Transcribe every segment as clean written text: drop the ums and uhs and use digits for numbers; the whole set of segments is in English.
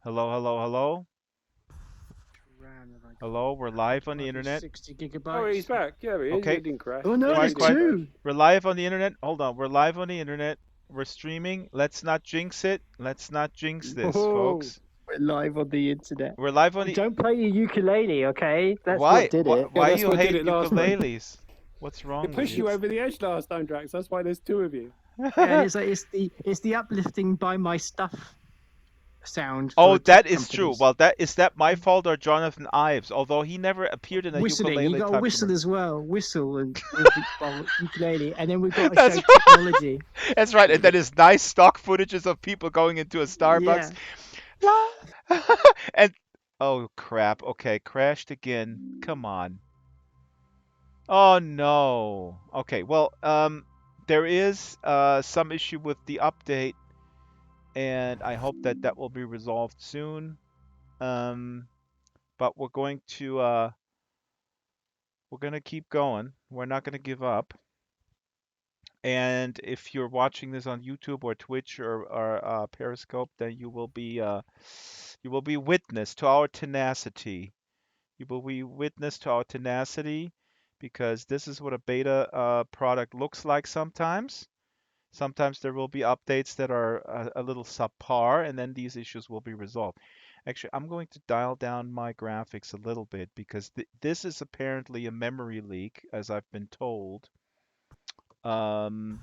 Hello, hello, hello. RAM have I got? Hello, we're live on the Might be internet. 60 Oh, he's gigabytes. back. Yeah, he is. Okay, He didn't crash. Oh no, Yeah, there's he quiet, didn't quiet. crash. two. We're live on the internet. Hold on, we're live on the internet. We're streaming. Let's not jinx it. Let's not jinx this, Whoa. folks. We're live on the internet. We're live on the. Don't play your ukulele, okay? That's Why? what did Why, it. Yeah, why that's you what did hate it last time. ukuleles? What's It wrong with pushed you? you over the edge last time, Drax. That's why there's two of you. Yeah, and it's like it's the uplifting by my stuff sound Oh, for tech that is true. companies. Well, that my fault or Jonathan Ives? Although he never appeared in a Whistling, you ukulele got to type whistle commercial. as well. Whistle and with the ukulele, and then we've got to That's show technology. That's right. And that is nice stock footages of people going into a Starbucks. Yeah. And oh crap. Okay, crashed again. Come on. Oh no. Okay, well, there is some issue with the update, and I hope that that will be resolved soon. Um, but we're gonna keep going. We're not gonna give up. And if you're watching this on YouTube or Twitch or Periscope, then you will be witness to our tenacity. You will be witness to our tenacity because this is what a beta product looks like sometimes. Sometimes there will be updates that are a little subpar, and then these issues will be resolved. Actually, I'm going to dial down my graphics a little bit because this is apparently a memory leak, as I've been told. Um,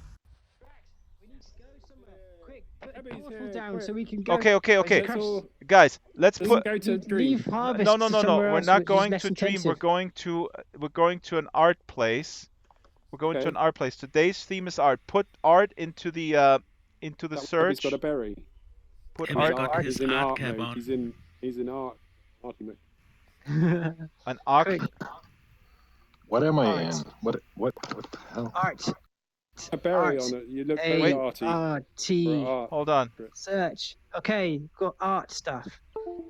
We need to go somewhere. Quick, put a Abby's portal here. down Quick. so we can go. okay, okay, Where's the okay. Let's crash? all Guys, let's let's put go to Dream. Leave no, harvest no, to no, no. somewhere We're else not which is going less to Dream. intensive. We're going to an art place. We're going to Okay. an art place. Today's theme is art. Put art into the That Abby's got a search. berry. Put He's Abby art got art. his He's in art art cap mode. on. He's in art. Arty mode. an arc. Quick, What am I art, in? What the hell? art, A berry art, on it. You look A very Wait. arty R for T. art. Hold on. Search. Okay, got art stuff.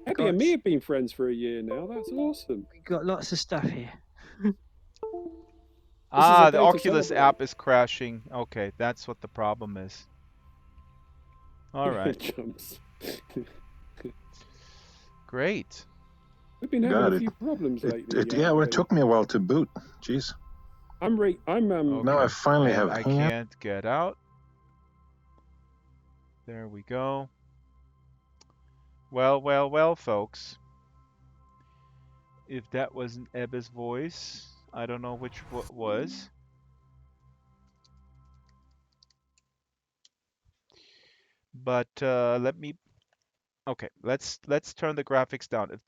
Abby and me have been friends for a year now. That's awesome. We got lots of stuff here. Ah, a the day to Oculus celebrate. app is crashing. Okay, that's what the problem is. All right. Jumps. Great. We've been having God, a few problems lately. well, it took me a while to boot. Jeez. I'm Now I finally And have I Hangout. can't get out. There we go. Well, well, well, folks. If that wasn't Ebba's voice, I don't know which what was. But let me. Okay, let's turn the graphics down. If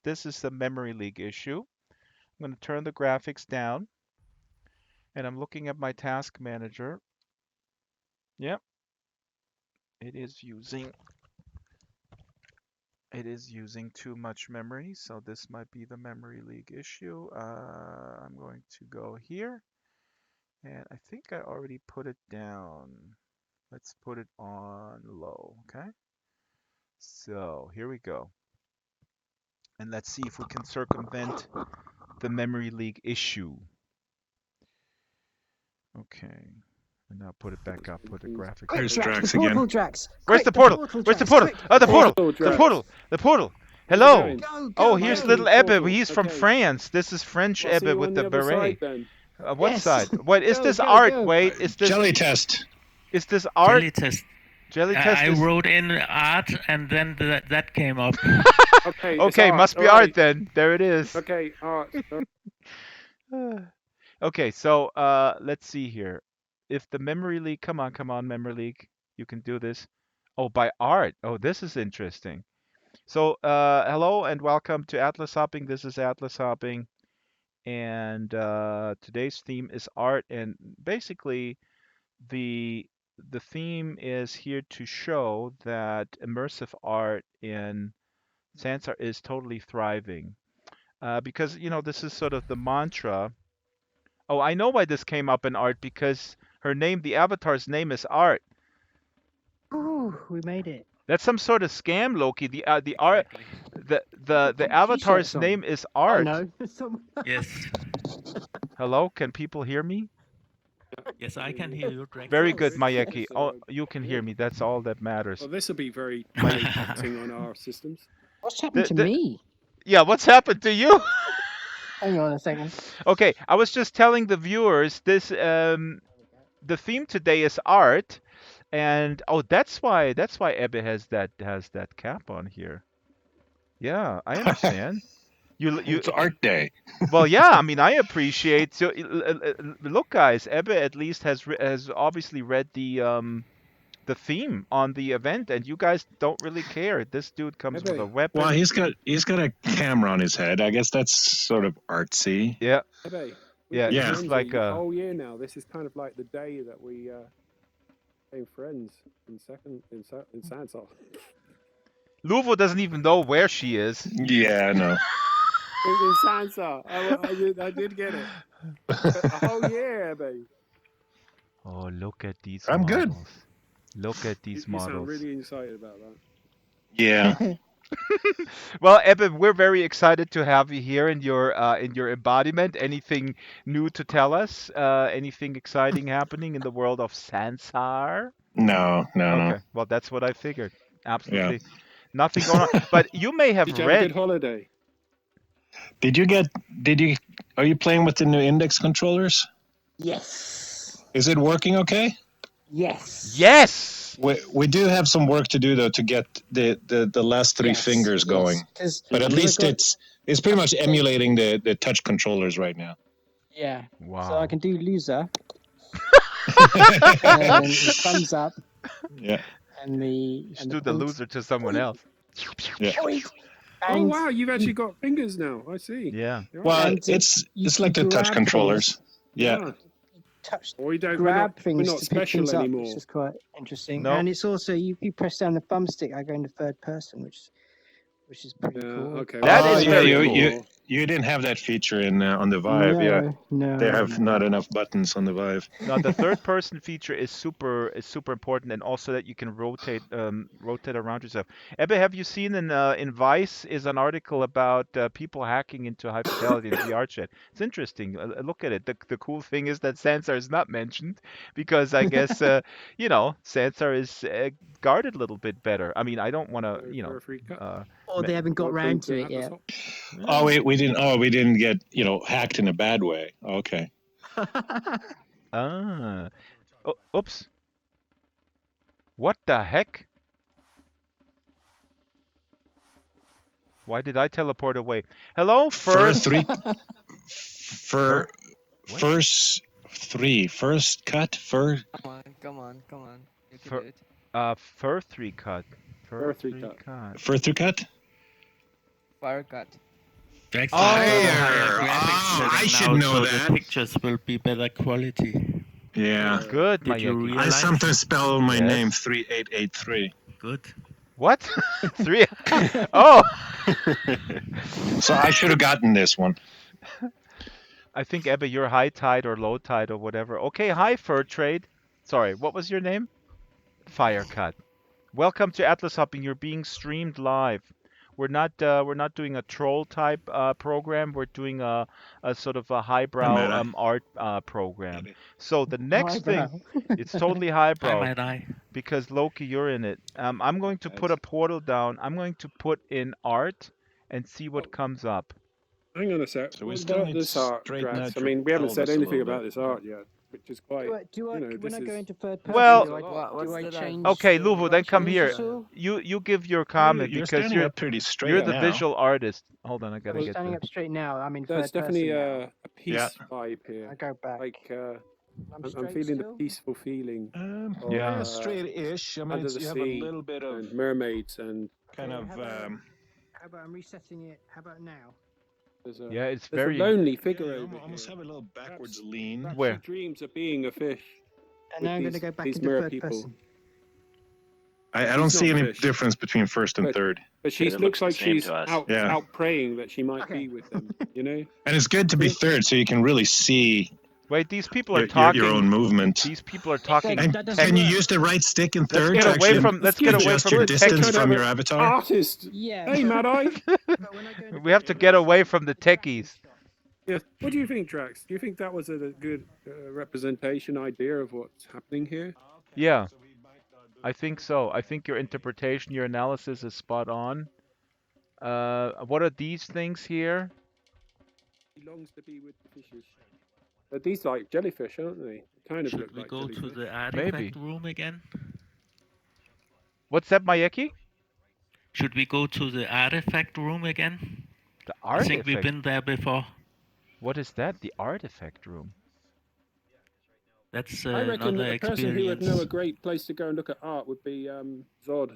this is the memory leak issue, I'm going to turn the graphics down, and I'm looking at my task manager. Yep, it is using too much memory, so this might be the memory leak issue. I'm going to go here, and I think I already put it down. Let's put it on low, okay? So here we go. And let's see if we can circumvent the memory leak issue. Okay. And now put it back up, put the graphics. Quick, There's Drax, Drax the portal, again. Drax. Where's Quick, the portal? Where's the Drax, portal? quick. Oh, the portal! Portal, The Drax. portal! The portal! Where's it Hello! going? Go, go, Oh, go. here's Miami little Ebbe. portal. He's from Okay. France. This is French I'll see Ebbe you with on the the other beret. side then. What Yes. side? What is Go, this go, art? go. Wait, is this Jelly test. art? Jelly test. Jelly test I is wrote in art and then that came up. Okay, it's okay. art. Must be All right. art then. There it is. Okay, art. Okay, so let's see here. If the memory leak, come on, memory leak, you can do this. Oh, by art. Oh, this is interesting. So, hello and welcome to Atlas Hopping. This is Atlas Hopping, and today's theme is art. And basically, the the theme is here to show that immersive art in Sansar is totally thriving. Because this is sort of the mantra. Oh, I know why this came up in art because her name, the avatar's name is Art. Ooh, we made it. That's some sort of scam, Loki. The art, Exactly. the avatar's T-shirts on. name is Oh Art. no. Yes. Hello, can people hear me? Yes, I can hear you, Draxtor. Very good, good. Mayeki. So, Oh, you can hear yeah. me. That's all that matters. Well, this will be very taxing on our systems. What's happened to The- me? Yeah, what's happened to you? Hang on a second. Okay, I was just telling the viewers this. The theme today is art, and oh, that's why Ebbe has that cap on here. Yeah, I understand. You It's art day. Well, yeah, I mean, I appreciate. So, look, guys, Ebbe at least has obviously read the theme on the event, and you guys don't really care. This dude comes with a Ebbe. weapon. Well, he's got a camera on his head. I guess that's sort of artsy. Yeah, Ebbe, yeah, we've been it's Yeah. just friends like a whole year now. This is kind of like the day that we became friends in Sansar. Luvo doesn't even know where she is. Yeah, I know. In Sansar. I did get it. A whole year, Ebbe. Oh, look at these I'm good. models. Look at these You sound models. really excited about that. Yeah. Well, Ebbe, we're very excited to have you here in your embodiment. Anything new to tell us? Anything exciting happening in the world of Sansar? No. Okay, well, that's what I figured. Yeah. Absolutely nothing going on. But you may have Did you have a read. good holiday? Are you playing with the new index controllers? Yes. Is it working okay? Yes. Yes. We do have some work to do though to get the last three Yes, fingers going. Yes, But at because I least got- it's pretty much emulating the touch controllers right now. Yeah. Wow. So I can do loser and the thumbs up Yeah. and the. You should and do the point. loser to someone else. Yeah. Point. Oh And wow, you've actually got fingers now. I see. Yeah. You're Well, And it's you like the can touch grab controllers. things. Yeah. touch Or we don't. grab we're things not to pick special things up, anymore. which is quite interesting. No. And it's also you press down the thumbstick, I go into third person, which is pretty Yeah. cool. Okay. That Oh, is yeah, very you, cool. you didn't have that feature in on the Vive. No, Yeah. no. They have not enough buttons on the Vive. No, the third person feature is super important, and also that you can rotate around yourself. Ebbe, have you seen in Vice is an article about people hacking into high fidelity in VR chat? It's interesting. Look at it. The cool thing is that Sansar is not mentioned because I guess Sansar is guarded a little bit better. I mean, I don't want to For a free cut. Or they haven't got round to it yet. Oh, we didn't get hacked in a bad way. Okay. Ah. Oh, oops. What the heck? Why did I teleport away? Hello, First first. first cut. Come on. You can Fur- do it. Fur 3 cut. Fur 3 cut. First through cut. Fire cut. Draxtor Oh, has a higher there. graphics Oh, I setting should now, know so that. the pictures will be better quality. Yeah. Good, Did you Mayeki. I realize? sometimes spell my Yes. name 3883. Good. What? 3? Oh! So I should have gotten this one. I think, Ebbe, you're high tide or low tide or whatever. Okay, hi, Fur Trade. Sorry, what was your name? Firecut. Welcome to Atlas Hopping. You're being streamed live. We're not doing a troll type program. We're doing a sort of a highbrow art program. So the next thing, it's totally Hi, highbrow might I? because Loki, you're in it. I'm going to put a portal down. I'm going to put in art and see what comes up. Hang on a sec. So we What still about need this to art, straighten Drax? out I your mean, we haven't said pelvis a anything little about bit. this art yet, which is quite. Do I you know, when this I go is- into third person? Well- do I, What's do I the change? Okay, the Luvo, then come here. resolution? You give your comment You're because standing up pretty straight you're the now. visual artist. Hold on, I gotta I'm get standing the. up straight now. I'm in There's third definitely person now. a peace vibe I here. go back. Like I'm straight feeling still? the peaceful feeling of, Yeah. straight-ish. I mean, under the you have sea a little bit of and mermaids and kind of. How about I'm resetting it? How about now? there's a, Yeah, it's there's very. a lonely figure you over almost here. have a little backwards Perhaps- lean. Perhaps Where? she dreams of being a fish. And with now I'm going to these- go back these into mer third people. person. I don't She's see not any fish. difference between first and But- third. But she It looks looks the like same she's to us. Yeah. out praying that she might Okay. be with them. You know? And it's good to be third, so you can really see Wait, these people are your talking. own movement. These people are talking. And That doesn't can you work. use the right stick in Let's third get to away actually from. Let's get away adjust from your the distance techies. from your avatar? Artist. Yeah. Hey, Mad Eye. But when I go into We have to get away from the techies. Yeah. What do you think, Drax? Do you think that was a good representation idea of what's happening here? Yeah, I think so. I think your interpretation, your analysis is spot on. What are these things here? He longs to be with the fishes. But these like jellyfish, aren't they? Kind of Should look we like go to jellyfish. the Maybe. artifact room again? What's that, Mayeki? Should we go to the artifact room again? The I think we've artifact. been there before. What is that? The artifact room. That's I reckon another a person who would know a experience. great place to go and look at art would be Zod.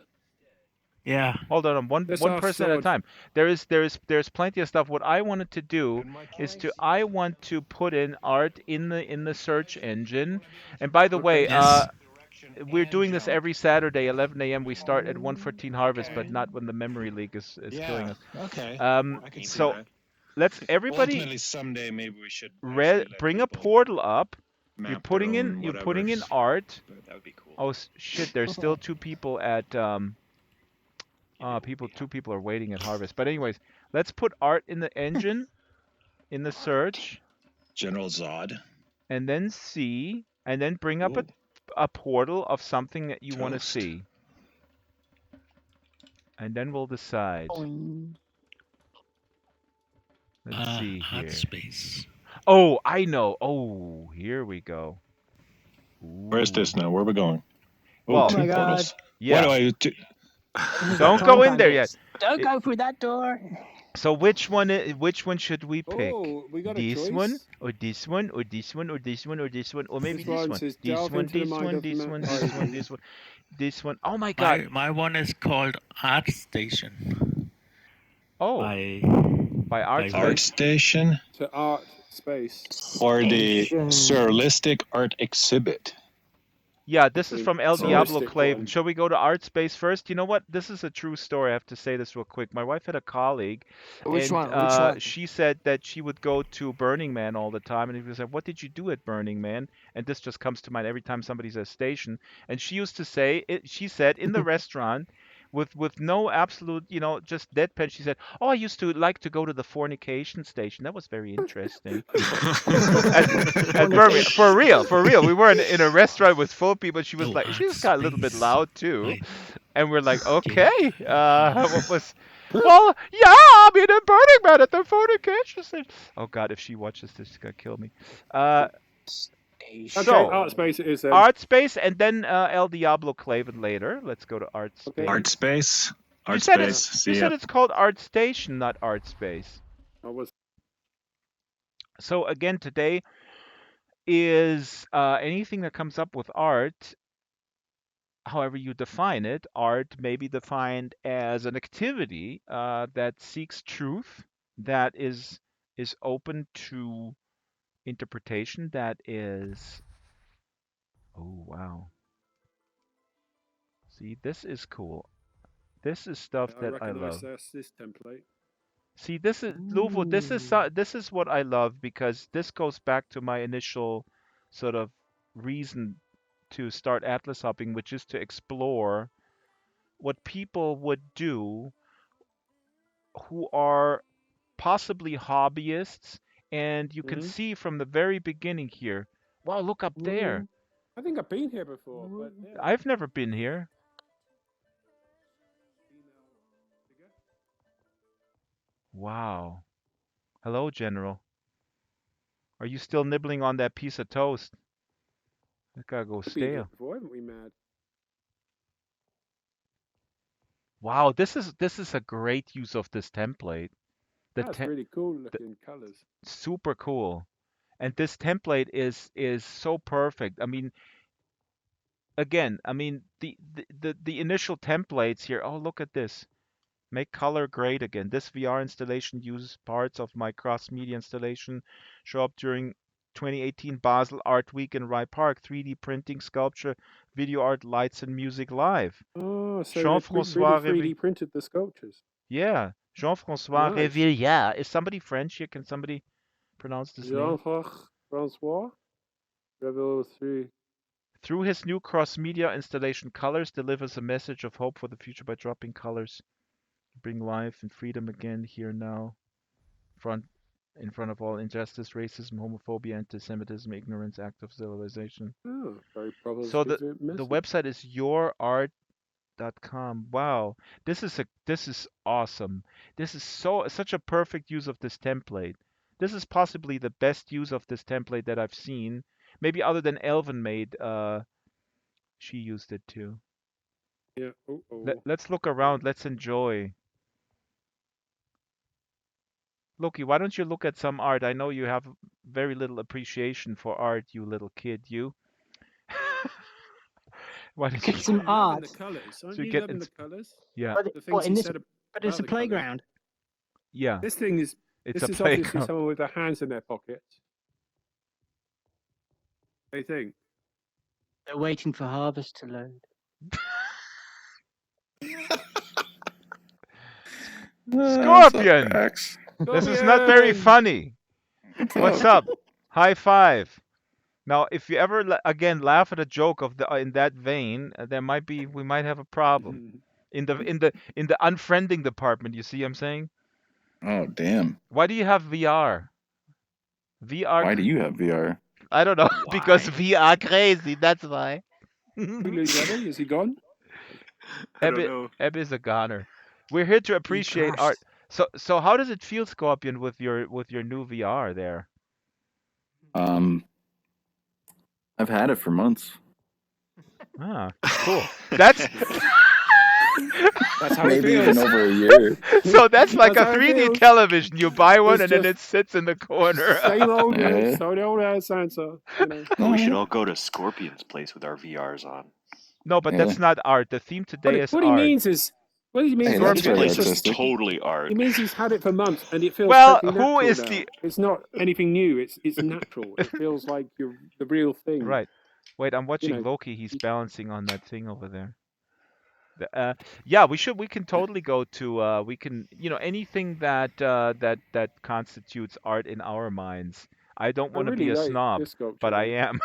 Yeah. Hold on, one Let's one ask person at a Zod. time. There's plenty of stuff. What I wanted to do is I want to put in art in the search engine. And by the way, Okay. Yes. we're doing this every Saturday, 11 a.m. We start at 1:14 harvest, but not when the memory leak is killing Yeah. us. Okay. I can see So that. let's Well, everybody ultimately, someday maybe we should actually let bring a people portal up. You're map their putting in own you're putting in whatevers. art. But that would be cool. Oh shit! There's still two people at two people are waiting at harvest. But anyways, let's put art in the engine, in the search, General Zod. and then see, and then bring up Ooh, a portal of something that you want to toast. see, and then we'll decide. Boing. Let's see Art here. space. Oh, I know. Oh, here we go. Where's this Ooh. now? Where are we going? Well, Oh my two God. portals. yeah. What do I do? Don't go in there yet. Don't It- go through that door. So which one should we pick? Oh, we got a This choice. one, or this one, or this one, or this one, or this one, or maybe This this one one. says, This "Delve one, into the this mind one, of this Matt one, this one, Bison." this one, this one. Oh my God! My one is called Art Station. Oh, By by Art by Art Space. station To art space. or the Station. surrealistic art exhibit? Yeah, this The is from El Diablo surrealistic Claven. one. Shall we go to Art Space first? You know what? This is a true story. I have to say this real quick. My wife had a colleague, Which and one? Which one? she said that she would go to Burning Man all the time. And he was like, "What did you do at Burning Man?" And this just comes to mind every time somebody's at a station. And she used to say, she said in the restaurant, with no absolute, just deadpan, she said, "Oh, I used to like to go to the fornication station. That was very interesting." At Birmingham, for real. We were in a restaurant with full people. She was no like, she Art was got a little bit Space. loud too, By and we're like, James. okay, what was? Well, yeah, I mean, in Burning Man at the fornication station. Oh God, if she watches this, she's gonna kill me. Okay, So art space it is then. Art Space, and then El Diablo Claven later. Let's go to Art Space. Okay. Art space. You Art said space. you See said ya. it's called Art Station, not Art Space. I was. So again, today is anything that comes up with art, however you define it. Art may be defined as an activity that seeks truth, that is open to interpretation, that is. Oh wow! See, this is cool. This is stuff I that I recognize love. this template. See, this is Louvo. This is what I love because this goes back to my initial sort of reason to start atlas hopping, which is to explore what people would do who are possibly hobbyists. And you can Mhm. see from the very beginning here. Wow, look up there. I think I've been here before, but yeah. I've never been here. Wow. Hello, General. Are you still nibbling on that piece of toast? That gotta go We've been here stale. before, haven't we, Mad? Wow, this is a great use of this template. The That's te really cool looking colors. super cool. And this template is so perfect. I mean, again, I mean the initial templates here. Oh, look at this. Make color great again. This VR installation uses parts of my cross-media installation. Show up during 2018 Basel Art Week in Rye Park. 3D printing, sculpture, video art, lights, and music live. Oh, so they really Jean-François 3D printed the sculptures. Yeah, Jean-François Nice. Révillard. Is somebody French here? Can somebody pronounce this name? Jean-François Revel 3. Through his new cross-media installation, Colors delivers a message of hope for the future by dropping colors. Bring life and freedom again, here now. Front in front of all injustice, racism, homophobia, anti-Semitism, ignorance, act of civilization. Oh, very probably So the message. website is yourart.com. Wow, this is awesome. This is such a perfect use of this template. This is possibly the best use of this template that I've seen. Maybe other than Elven made, she used it too. Yeah. Oh. Let's look around. Let's enjoy. Loki, why don't you look at some art? I know you have very little appreciation for art, you little kid, you. Why don't Get you some You're loving art. the colours. Aren't so you you get loving the ins colours? yeah, But The what things in he this? said But it's about a the colours. playground. yeah, This thing is. it's This a is obviously playground. someone with their hands in their pockets. They think. They're waiting for harvest to load. Scorpion! Drax. This is not very Scorpion! funny. What's up? High five. Now, if you ever again laugh at a joke of the in that vein, we might have a problem in the unfriending department. You see, what I'm saying, Oh, damn. why do you have VR? VR? Why do you have VR? I don't know because Why? VR crazy. That's why. We lose Abby. Is he gone? I don't Ebbe, know. Ebbe is a goner. We're here to He appreciate art. crashed. So how does it feel, Scorpion, with your new VR there? I've had it for months. Ah, cool. That's That's how it Maybe even feels. over a year. so that's like That's a how it 3D feels. television. You buy one It's and then just it sits in the corner. Same old, Yeah. same old Sansa. You know. Well, we should all go to Scorpion's place with our VRs on. No, but Yeah. that's not art. The theme today is What he art. means is, what he means Hey, is, that's His very place is artistic. totally art. it means he's had it for months and it feels Well, totally who natural is now. the It's not anything new. It's natural. It feels like you're the real thing. right? Wait, I'm watching know, Loki. He's balancing on that thing over there. Yeah, we can totally go to we can anything that constitutes art in our minds. I don't I want to be really a like snob, this sculpture. but I though. am.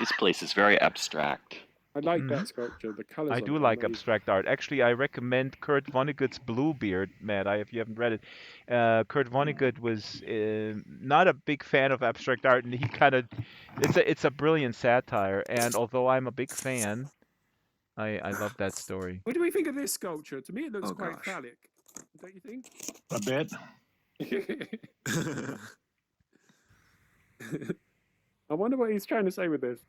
His place is very abstract. I like Mhm. that sculpture. The colors. I do like abstract art. Actually, I recommend Kurt Vonnegut's Bluebeard, Matt. If you haven't read it, Kurt Vonnegut was not a big fan of abstract art, and he kind of it's a brilliant satire. And although I'm a big fan, I love that story. What do we think of this sculpture? To me, it looks Oh, quite gosh. phallic. Don't you think? A bit. I wonder what he's trying to say with this.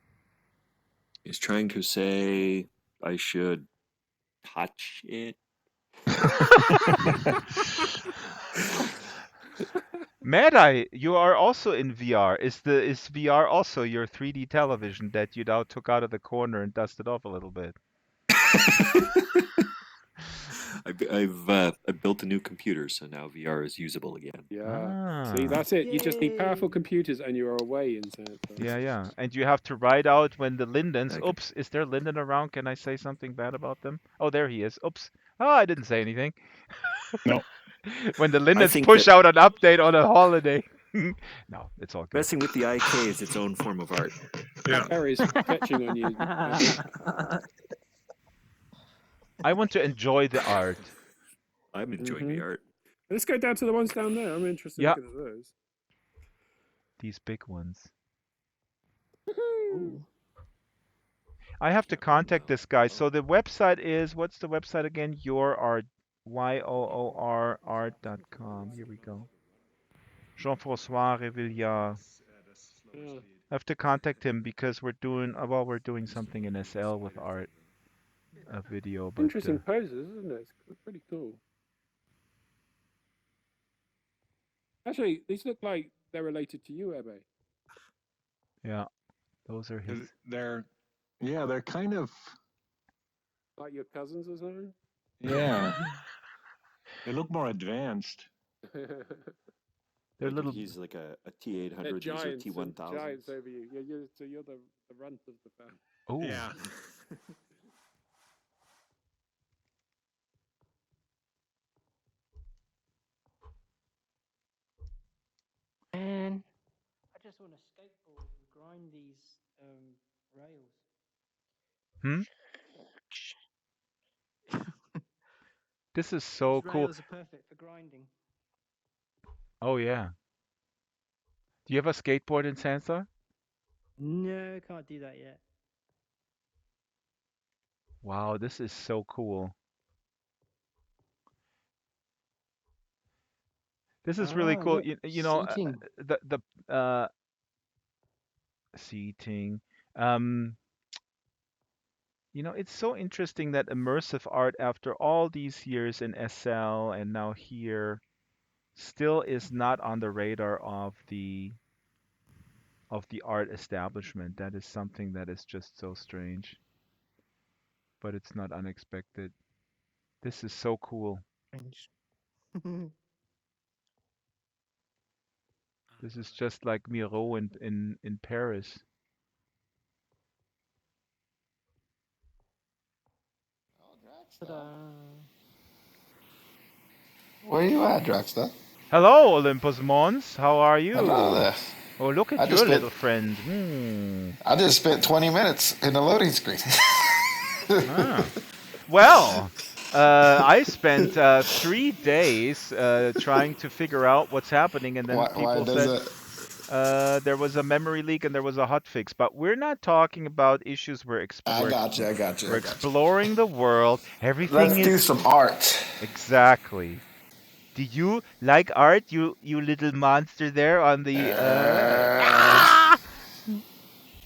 He's trying to say I should touch it. Mad Eye, you are also in VR. Is VR also your 3D television that you now took out of the corner and dusted off a little bit? I built a new computer, so now VR is usable again. Yeah. See, Ah. that's it. You just need powerful computers and you're away in Sansa. Yeah. And you have to ride out when the Lindens. Okay. Oops, is there Linden around? Can I say something bad about them? Oh, there he is. Oops. Oh, I didn't say anything. No. When the Lindens think push that- out an update on a holiday. No, it's all good. Messing with the IK is its own form of art. Yeah. Harry's catching on you. I want to enjoy the art. I'm enjoying the art. Let's go down to the ones down there. I'm interested in Yeah. looking at those. These big ones. I have to contact this guy. So the website is, what's the website again? Your art, YOOR art.com. Here we go. Jean-François Revillard. Yeah. I have to contact him because we're doing something in SL with art, a video. But Interesting poses, isn't it? It's pretty cool. Actually, these look like they're related to you, Ebbe. yeah, those are his. They're kind of, Like your cousins or something? yeah. They look more advanced. They're little. He's like a They're T800, these are giants, T1000s. giants over you. So you're the runt of the family. Oh, Yeah. Man, I just want to skateboard and grind these rails. this is so These cool. rails are perfect for grinding. Oh yeah. Do you have a skateboard in Sansar? No, can't do that yet. Wow, this is so cool. This is really cool. Look, You know, seating. the seating. Um, it's so interesting that immersive art, after all these years in SL and now here, still is not on the radar of the art establishment. That is something that is just so strange, but it's not unexpected. This is so cool. Range. This is just like Miro in Paris. Ta-da. Where you at, Draxtor? Hello, Olympus Mons. How are Hello you? there. Oh, look I at just your spent little friend. Hmm. I just spent 20 minutes in the loading screen. Ah. Well, I spent 3 days trying to figure out what's happening, and then why people does said it? there was a memory leak and there was a hotfix. But we're not talking about issues. I got you. We're exploring the world. Everything Let's is do some art. exactly. Do you like art, you little monster there on the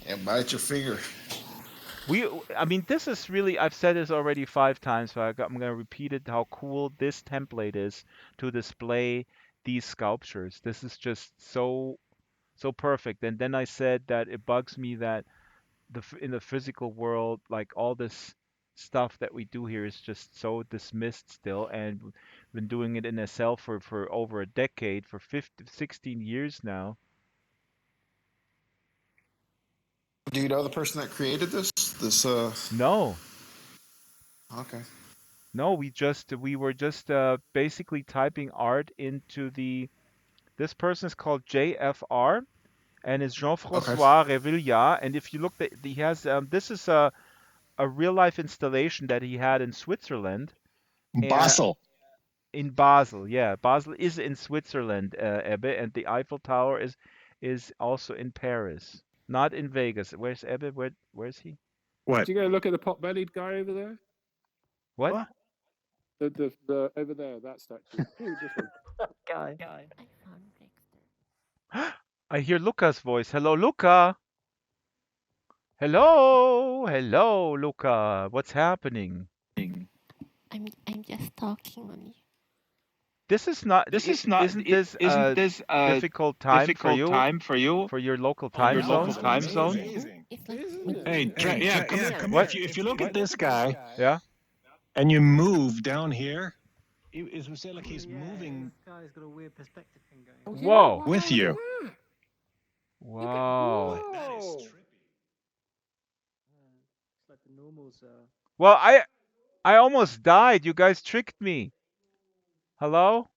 And bite your finger. I mean, this is really, I've said this already 5 times, so I'm going to repeat it, how cool this template is to display these sculptures. This is just so perfect. And then I said that it bugs me that in the physical world, like all this stuff that we do here is just so dismissed still, and we've been doing it in SL for over a decade, for 16 years now. Do you know the person that created this? No, Okay. no, we were just basically typing art into this person is called JFR and is Okay. Jean-François Revillard. And if you look, he has this is a real life installation that he had in Switzerland. Basel. In Basel, yeah. Basel is in Switzerland, Ebbe, and the Eiffel Tower is also in Paris, not in Vegas. Where's Ebbe? Where's he? What? Did you go look at the pot-bellied guy over there? What? The over there, that statue. Ooh, this one. Guy. I hear Luca's voice. Hello, Luca. Hello, Luca. What's happening? I'm just talking, mommy. This is not. Isn't this a difficult time for you? For your local time zone? It's like Hey, yeah, come here. What? If you look at this guy Yeah. and you move down here, it would say like he's moving This guy's got a weird perspective thing going on. Whoa. with you. Wow. That is trippy. It's like the normals. Well, I almost died. You guys tricked me. Hello?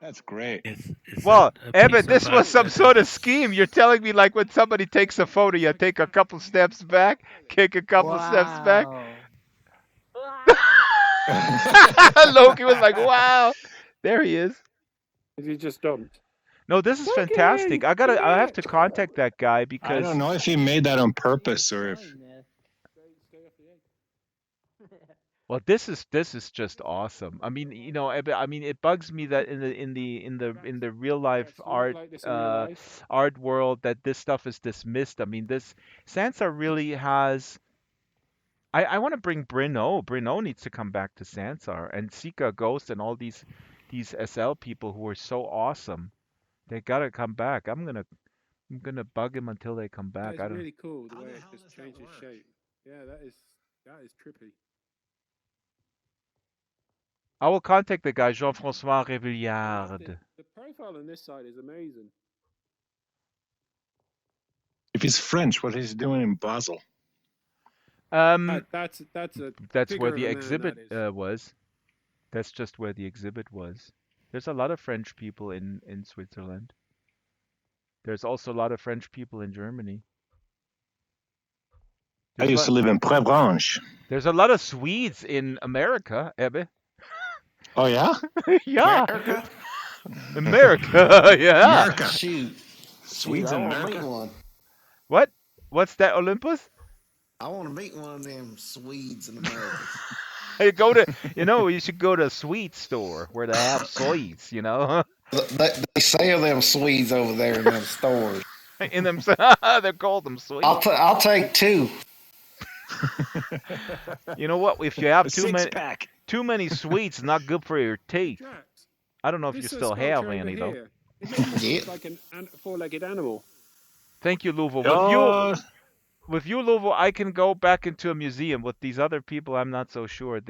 That's great. Is Well, that a Ebbe, piece this of was art some that sort of is- scheme. You're telling me like when somebody takes a photo, you take a couple steps back, kick a couple steps back. Loki was like, wow. There he is. Is he just dumped? No, this is fantastic. I have to contact that guy I because don't know if he made that on purpose or if. Stay off the edge. well, this is just awesome. I mean, Ebbe, I mean, it bugs me that in the real life Drax, you look art like this in real life? art world that this stuff is dismissed. I mean, this Sansa really has. I want to bring Brino. Brino needs to come back to Sansar and Sika Ghost and all these SL people who are so awesome. They gotta come back. I'm gonna bug him until they come back. That I is don't. really cool the How way the it hell just does that changes work? shape. Yeah, that is trippy. I will contact the guy Jean-François I love Revillard. the profile on this side is amazing. If he's French, what he's doing in Basel. That's a That's figure where of the a man, exhibit that is. was. That's just where the exhibit was. There's a lot of French people in Switzerland. There's also a lot of French people in Germany. I used to live in Prévranche. There's a lot of Swedes in America, Ebbe. Oh yeah. Yeah, America? America. Yeah. America. Shoot. Swedes I in want to meet America. one. What? What's that, Olympus? I want to meet one of them Swedes in America. You go to, you should go to a sweet store where they have sweets, They sell them Swedes over there in them stores. in them, they call them sweets. I'll take two. You know what? If you have A six pack. too many sweets, not good for your teeth. Drax, I don't know if you this still have sculpture over any though. here, it looks Yeah. like a four-legged animal. Thank you, Louvo. Oh, With you, Louvo, I can go back into a museum. With these other people, I'm not so sure.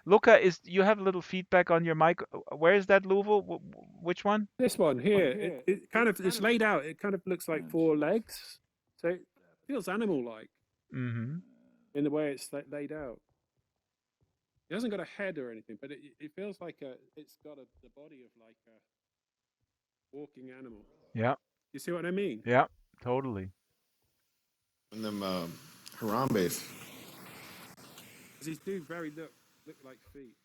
Luca, you have a little feedback on your mic. Where is that, Louvo? Which one? This one here, it kind of it's laid out. It kind of looks like four legs, so it feels animal-like Mm-hmm. in the way it's laid out. It hasn't got a head or anything, but it feels like it's got the body of like a walking animal. Yeah. You see what I mean? Yeah. Totally. And them Harambe's. These do very look like feet.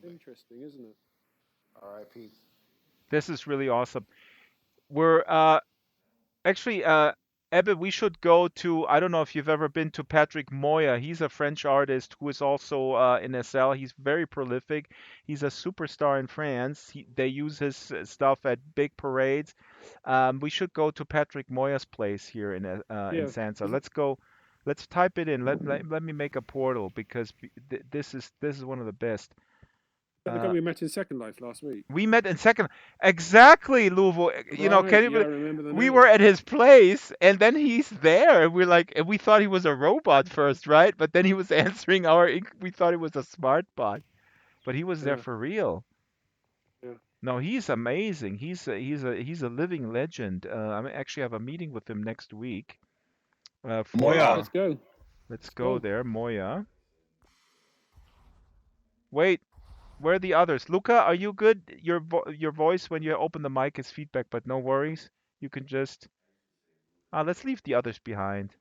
Interesting, isn't it? R.I.P. This is really awesome. We're actually Ebbe, we should go to, I don't know if you've ever been to Patrick Moya. He's a French artist who is also in SL. He's very prolific. He's a superstar in France. They use his stuff at big parades. We should go to Patrick Moya's place here in Yeah. Sansa. Let's go. Let's type it in. Let me make a portal because this is one of the best. But the guy we met in Second Life last week. We met in second. Exactly, Louvo. Right, can you yeah, I believe remember the we name. were at his place and then he's there. And we're like, and we thought he was a robot first, right? But then he was answering we thought it was a smart bot. But he was there Yeah. for real. Yeah. No, he's amazing. He's a living legend. I actually have a meeting with him next week. Moya. Let's go. Let's go there, Moya. Wait, where are the others? Luca, are you good? Your voice when you open the mic is feedback, but no worries. You can just let's leave the others behind.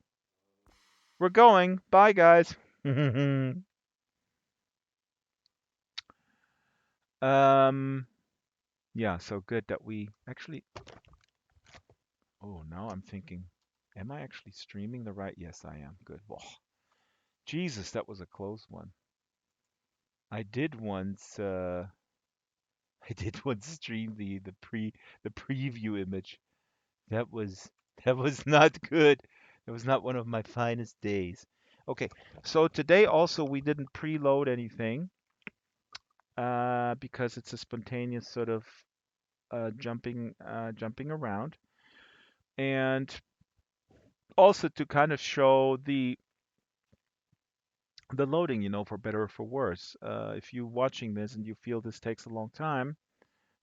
We're going. Bye, guys. Yeah, so good that we actually. Oh, now I'm thinking, am I actually streaming the right? Yes, I am. Good. Whoa. Jesus, that was a close one. I did once. I did once stream the preview image. That was that was not good. It was not one of my finest days. Okay, so today also we didn't preload anything because it's a spontaneous sort of jumping around, and also to kind of show the loading, for better or for worse. If you're watching this and you feel this takes a long time,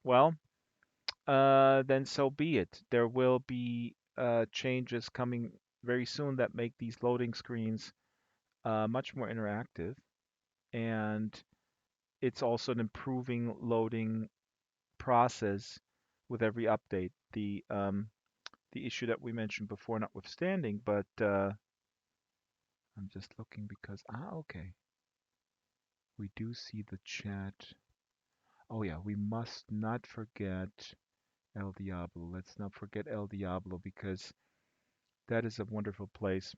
well, then so be it. There will be changes coming very soon that make these loading screens much more interactive, and it's also an improving loading process with every update. The issue that we mentioned before notwithstanding, but I'm just looking because okay, we do see the chat. Oh yeah, we must not forget El Diablo. Let's not forget El Diablo because that is a wonderful place.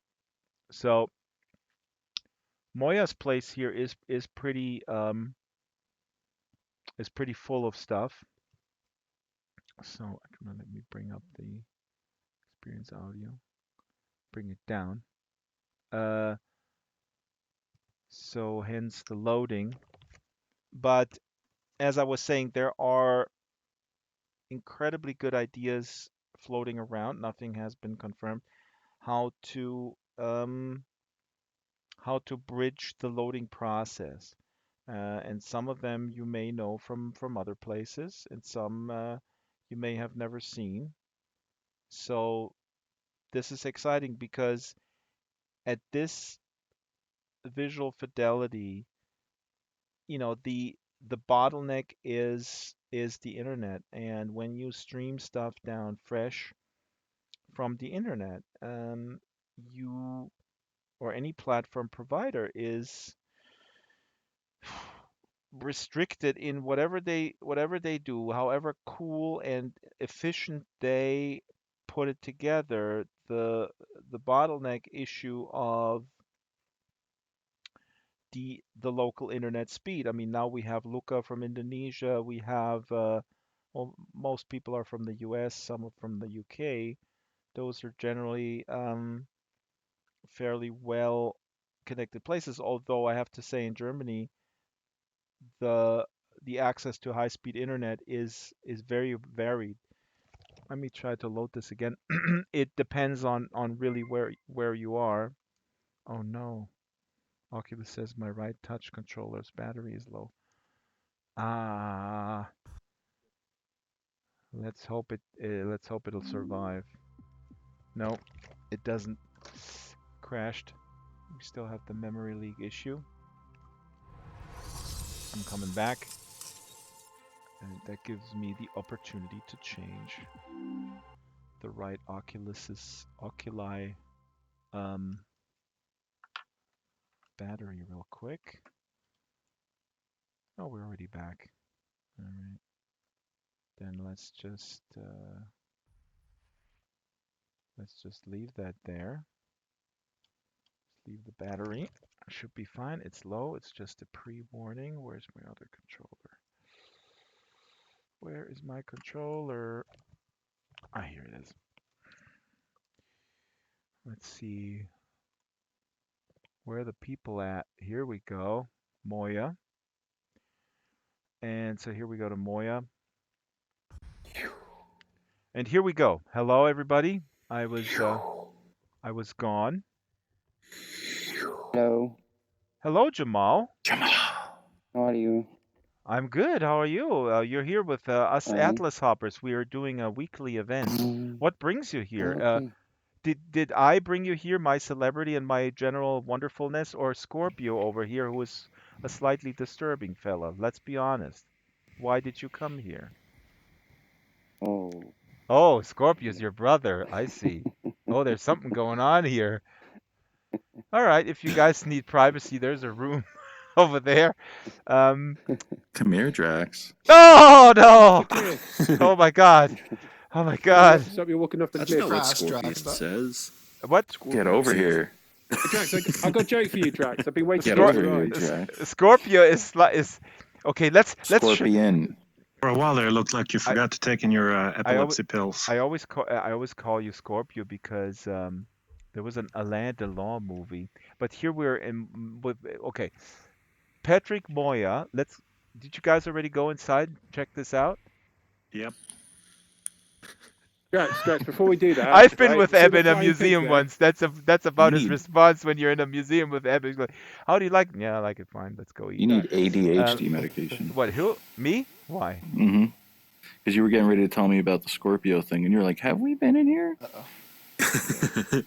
So Moya's place here is pretty full of stuff. So let me bring up the experience audio, bring it down. So hence the loading. But as I was saying, there are incredibly good ideas floating around. Nothing has been confirmed. How to bridge the loading process, and some of them you may know from other places, and some you may have never seen. So this is exciting because at this visual fidelity, the bottleneck is the internet, and when you stream stuff down fresh from the internet, you or any platform provider is restricted in whatever they do, however cool and efficient they put it together. The bottleneck issue of the local internet speed. I mean, now we have Luca from Indonesia. We have well, most people are from the US, some are from the UK. Those are generally fairly well connected places. Although I have to say, in Germany, the the access to high-speed internet is very varied. Let me try to load this again. It depends on really where you are. Oh no. Oculus says my right touch controller's battery is low. Ah, let's hope it'll survive. No, it doesn't. Crashed. We still have the memory leak issue. I'm coming back. And that gives me the opportunity to change the right Oculi battery real quick. Oh, we're already back. All right. Then let's just leave that there. Leave the battery. Should be fine. It's low. It's just a pre-warning. Where's my other controller? Where is my controller? Ah, here it is. Let's see. Where are the people at? Here we go. Moya. And so here we go to Moya. And here we go. Hello, everybody. I was gone. Hello, Hello, Jamal. how are you? I'm good. How are you? You're here with us Fine. Atlas Hoppers. We are doing a weekly event. What brings you here? Okay. Did I bring you here, my celebrity and my general wonderfulness, or Scorpio over here, who is a slightly disturbing fella? Let's be honest. Why did you come here? Oh, Oh, Scorpio's your brother. I see. Oh, there's something going on here. All right, if you guys need privacy, there's a room over there. Um, Come here, Drax. oh no! Cliff, Oh my God! Oh my stop God! stop you walking off the That's cliff. not what Fast, Scorpion Drax. says. What? Get over here. Drax, I got a joke for you, Drax. I've been waiting Get for you over to here, write. Drax. Scorpio is okay. Let's Scorpion. For a while there, it looked like you I forgot to take in your I always epilepsy pills. I always call you Scorpio because there was an Alain Delon movie, but here we're in with okay. Patrick Moya. Did you guys already go inside and check this out? Yep. Drax, before we do that, I've been right? with See Eb the in a flying pigs museum there? once. That's about his need response when you're in a museum with Eb. He's like, "How do you like?" Yeah, I like it fine. Let's go eat. you need Um, ADHD medication. what? Who? Me? Why? Mm-hmm. Because you were getting ready to tell me about the Scorpio thing, and you're like, "Have we been in here?"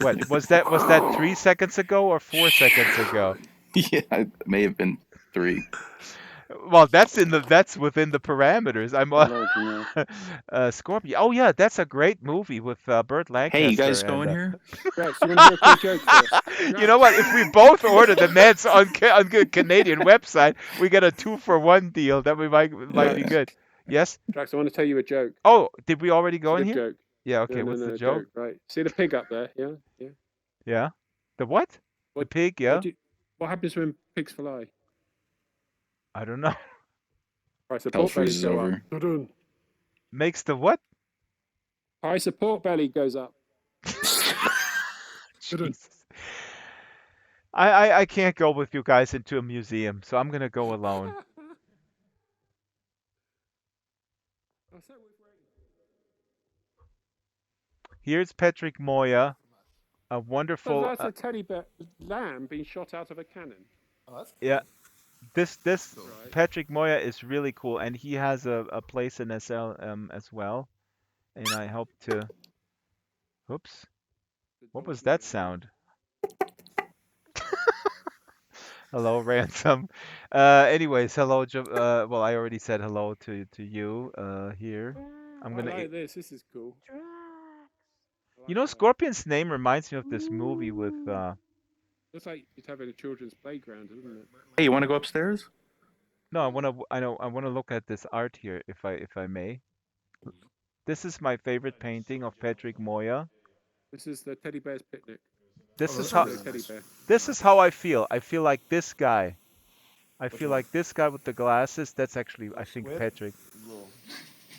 What was that? Was that 3 seconds ago or 4 seconds ago? Yeah, it may have been 3. Well, that's within the parameters. I'm hello, Jamal. Scorpio. Oh yeah, that's a great movie with Burt Hey, you guys Lancaster go and in here? Drax, you want to hear a cool joke first? you know what? If we both order the Nets on good Canadian website, we get a 2-for-1 deal. That we might be Nice. good. Yes. Drax, I want to tell you a joke. Oh, did we already It's go a in good here? joke. Yeah. Okay. No, What's the no, joke? right? See the pig up there? Yeah, yeah. Yeah. The what? The What? pig? Yeah. What happens when pigs fly? I don't know. Right, so Hell pork bellies freezes go over. up. Dun-dun. Makes the what? Price of pork belly goes up. Dun-dun. Jesus. I can't go with you guys into a museum, so I'm gonna go alone. Oh, so we've waited. Here's Patrick Moya, a So wonderful. that's a teddy bear lamb being shot out of a cannon. Yeah, this Right. Patrick Moya is really cool, and he has a place in SL as well. And I hope to. Oops, The what was donkey that man. sound? Hello, Ransom. Anyways, hello. Well, I already said hello to you here. I'm I gonna. like this. This is cool. I You like know, that. Scorpion's name reminds me of this movie with. Looks like you'd have it at a children's playground, doesn't it? Hey, you want to go upstairs? No, I want to look at this art here, if I may. This is my favorite painting of Patrick Moya. This is the teddy bear's picnic. This those is are how No really teddy nice. bear. this is how I feel. I feel like this guy. I Which feel one? like this guy with the glasses. That's actually, I think, Squid? Patrick. Little.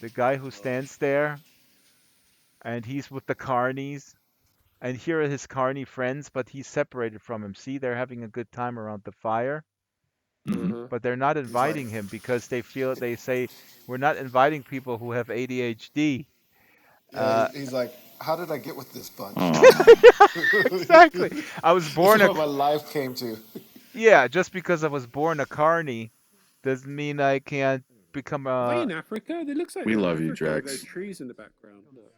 The guy who stands there, and he's with the carnies, and here are his carny friends, but he's separated from him. See, they're having a good time around the fire, Uh-huh. but they're not He's like, inviting him because they say, we're not inviting people who have ADHD. yeah, he's like, how did I get with this bunch? Exactly. I was This born is a what my life came to. Yeah, just because I was born a carny doesn't mean I can't become Are they a in Africa? It looks like We they're in love you, Africa with those Drax. trees in the background. Look.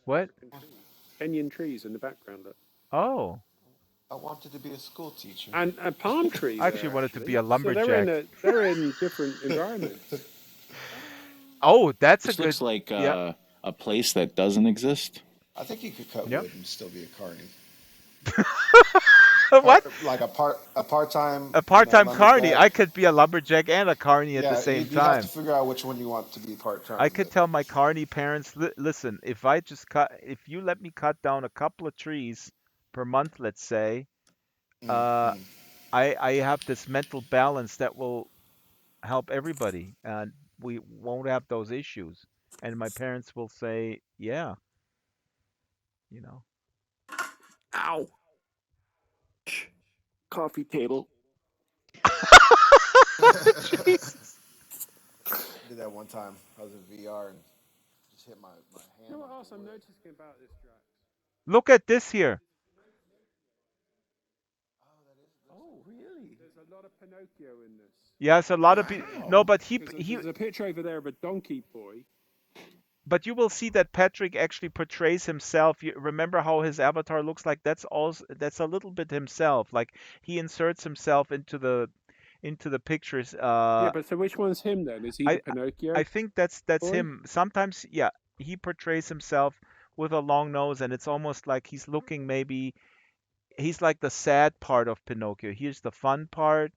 what? African trees. Kenyan trees in the background. Look. Oh, I wanted to be a school teacher. And a palm tree I there, actually wanted to be actually. a So lumberjack. they're in different environments. Oh, that's a This good. looks like Yeah. a place that doesn't exist. I think you could cut Yep. wood and still be a carny. What? Like a part-time, A part-time carny. lumberjack. I could be a lumberjack and a carny at the Yeah, same you have time. to figure out which one you want to be part-time. I could tell my carny parents, listen, if you let me cut down a couple of trees per month, let's say, uh, I have this mental balance that will help everybody, and we won't have those issues. And my parents will say, yeah, you know. Ow. Coffee table. Jesus. Did that one time. I was in VR and just hit my hand. You know what on else the I'm wood. noticing about this, Drax? Look at this here. Oh, really? There's a lot of Pinocchio in this. Yes, a lot of people. No, but There's a picture over there of a donkey boy. but you will see that Patrick actually portrays himself. You remember how his avatar looks like? That's a little bit himself. Like he inserts himself into the pictures. Yeah, but so which one's him then? Is he the I Pinocchio I think that's boy? him. Sometimes, yeah, he portrays himself with a long nose, and it's almost like he's looking maybe he's like the sad part of Pinocchio. Here's the fun part,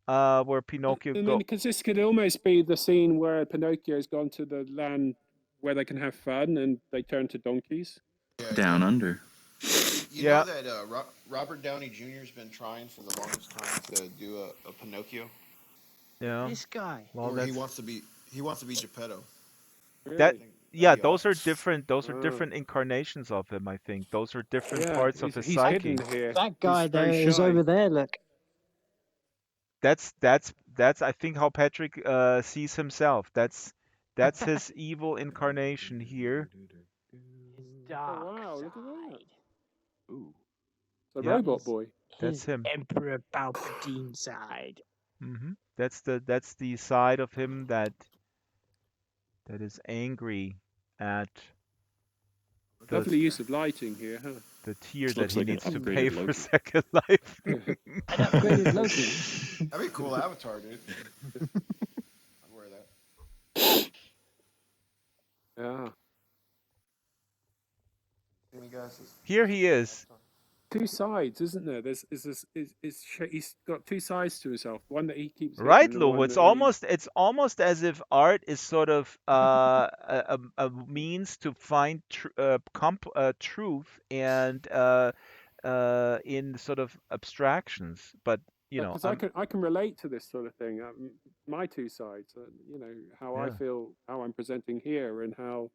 where Pinocchio And then, go. because this could almost be the scene where Pinocchio's gone to the land where they can have fun and they turn to donkeys. Down under. You know that Robert Downey Jr. has been trying for the longest time to do a Pinocchio. Yeah. This guy. Well, Or that's he wants to be Geppetto. that. Really? Yeah, That'd be those are awesome. different. Those are Oh. different incarnations of him. I think those are different Yeah, parts of his he's psyche. hidden here. That guy He's very there is shy. over there. Look. That's I think how Patrick sees himself. That's his evil incarnation here. His dark Oh, wow, look at that. side. Ooh. The Yeah. robot boy. That's His him. Emperor Palpatine side. That's the side of him that is angry at the Lovely use of lighting here, huh? the tier This that looks he like an needs to upgraded pay for Loki. Second Life. An upgraded Loki. That'd be a cool avatar, dude. I'd wear that. Yeah. See me, guys? Here he is. Two sides, isn't there? He's got two sides to himself. One that he keeps hidden Right, and Lou? one that he... It's almost as if art is sort of a means to find truth and in sort of abstractions. But you know, Because I can relate to this sort of thing. My two sides, you know, how I Yeah. feel, how I'm presenting here, and how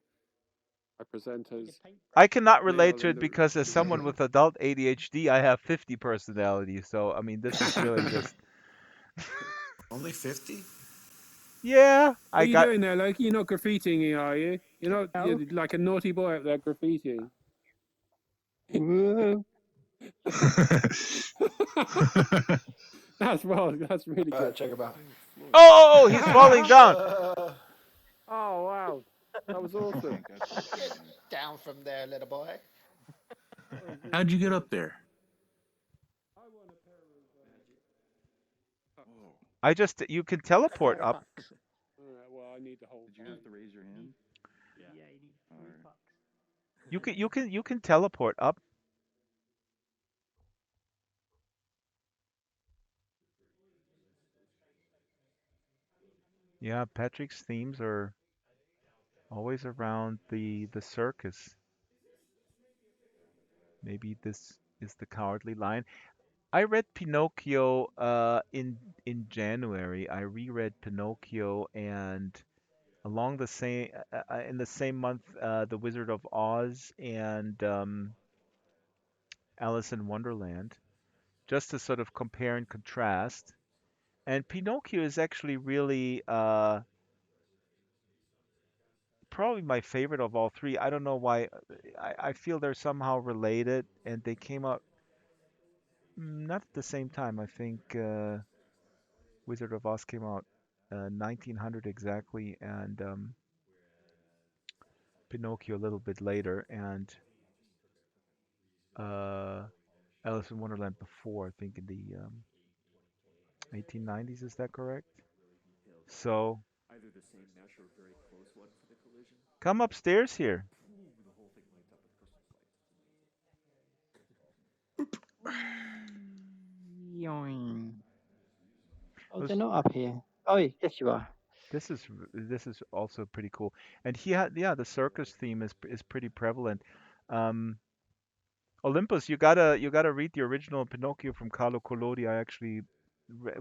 I present as I cannot relate male to in it the... because as someone with adult ADHD, I have 50 personalities. So I mean, this is really just Only 50? yeah. What I are you got doing there, Loki? You're not graffitiing, are you? You're not No. you're like a naughty boy up there graffitiing. Whoa. That's really good. Check him out. oh, he's falling down. Oh wow, that was awesome. Get down from there, little boy. How'd you get up there? You can teleport up. $4. All right, well, I need the whole. Did you have to raise your hand? Yeah, you need $3. You can teleport up. Yeah, Patrick's themes are always around the circus. Maybe this is the Cowardly Lion. I read Pinocchio in January. I reread Pinocchio, and along the same in the same month, The Wizard of Oz and Alice in Wonderland, just to sort of compare and contrast. And Pinocchio is actually really probably my favorite of all three. I don't know why. I feel they're somehow related, and they came out not at the same time. I think Wizard of Oz came out 1900 exactly, and Pinocchio a little bit later, and uh, Alice in Wonderland before, I think in the 1890s. Is that correct? So come upstairs here. Yoing. Oh, Those they're not up here. Oh, yes, you are. this is also pretty cool. And he had yeah, the circus theme is pretty prevalent. Um, Olympus, you gotta read the original Pinocchio from Carlo Collodi.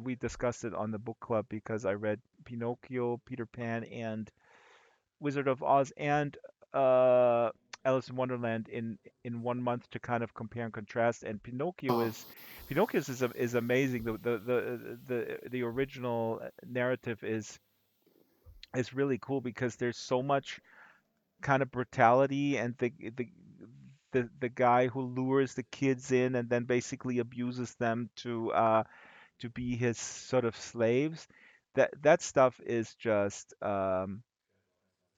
We discussed it on the book club because I read Pinocchio, Peter Pan, and Wizard of Oz and uh, Alice in Wonderland in 1 month to kind of compare and contrast. And Oh, Pinocchio's is amazing. The original narrative is really cool because there's so much kind of brutality and the guy who lures the kids in and then basically abuses them to be his sort of slaves. That stuff is just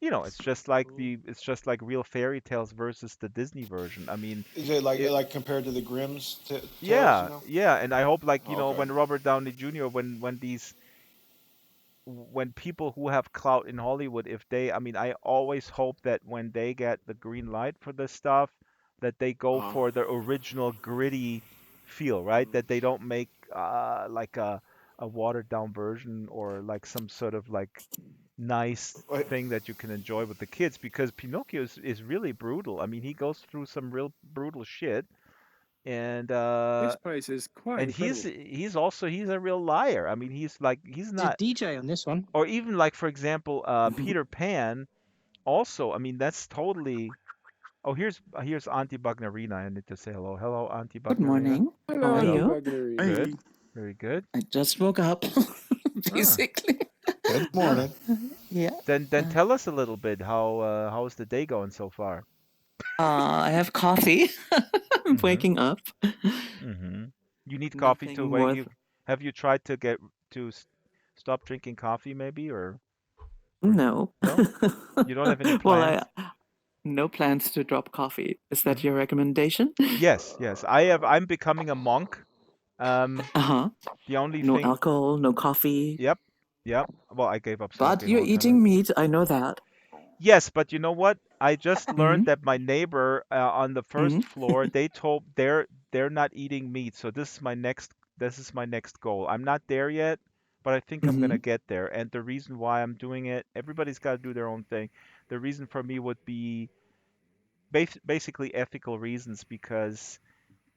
it's just like real fairy tales versus the Disney version. I mean, is it like it, compared to the Grimm's tales? yeah, yeah, and I hope like, Okay. when Robert Downey Jr. when people who have clout in Hollywood, if they, I mean, I always hope that when they get the green light for this stuff, that they go Uh, for the original gritty feel, right? That they don't make like a watered down version or like some sort of like nice wait, thing that you can enjoy with the kids because Pinocchio is really brutal. I mean, he goes through some real brutal shit and This place is quite he's incredible. he's also he's a real liar. I mean, he's There's a not DJ on this one. or even like for example, Peter Pan also, I mean, that's totally. Oh, here's Auntie Bagnerina. I need to say hello. Hello, Auntie Good Bagnerina. morning. How Hello, are Auntie Hello. you? Bagnerina. Good. Very good. I just woke up, Ah. basically. good Ah. morning. Yeah. Then tell us a little bit how's the day going so far? I have coffee. I'm Mm-hmm. waking up. Mm-hmm. You need coffee to Nothing wake worth. you. Have you tried to get to stop drinking coffee maybe or No. no? You don't have any Well, plans? no plans to drop coffee. Is that Mm-hmm. your recommendation? Yes, yes. I'm becoming a monk. Uh huh. The only No thing. alcohol, no coffee. Yep. Yep. Well, I gave up But smoking a you're long time ago. eating meat. I know that. Yes, but you know what? I just learned Mm that my neighbor on the hmm. first floor, they told they're not eating meat. So this is my next goal. I'm not there yet, but I think Mm I'm hmm. gonna get there. And the reason why I'm doing it, everybody's got to do their own thing. The reason for me would be basically ethical reasons because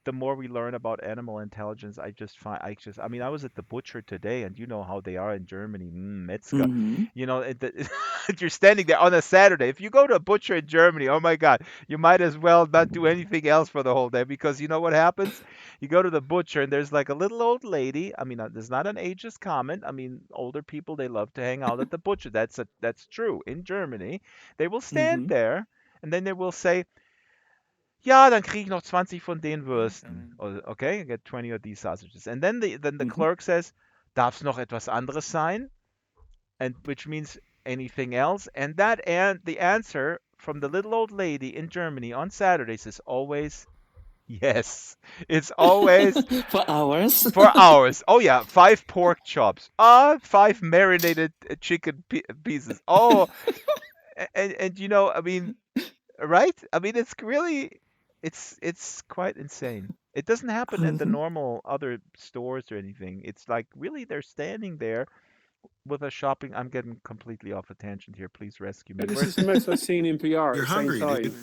the more we learn about animal intelligence, I mean, I was at the butcher today, and you know how they are in Germany, Metzger. Mm hmm. You're standing there on a Saturday. If you go to a butcher in Germany, oh my God, you might as well not do anything else for the whole day because you know what happens? You go to the butcher, and there's like a little old lady. I mean, there's not an ageist comment. I mean, older people they love to hang out at the butcher. That's true in Germany. They will Mm stand hmm. there, and then they will say, ja, dann kriege ich noch 20 von den Würsten. Okay, I get 20 of these sausages. And then the Mm hmm. clerk says, darf es noch etwas anderes sein? And which means anything else? And the answer from the little old lady in Germany on Saturdays is always yes. It's always For hours. for hours. Oh yeah, 5 pork chops. Five marinated chicken pieces. Oh, and I mean, right? I mean, it's quite insane. It doesn't happen at the Mhm. normal other stores or anything. It's like really they're standing there with a shopping. I'm getting completely off a tangent here. Please rescue me. This is the most I've seen in VR You're at the same hungry, time. dude.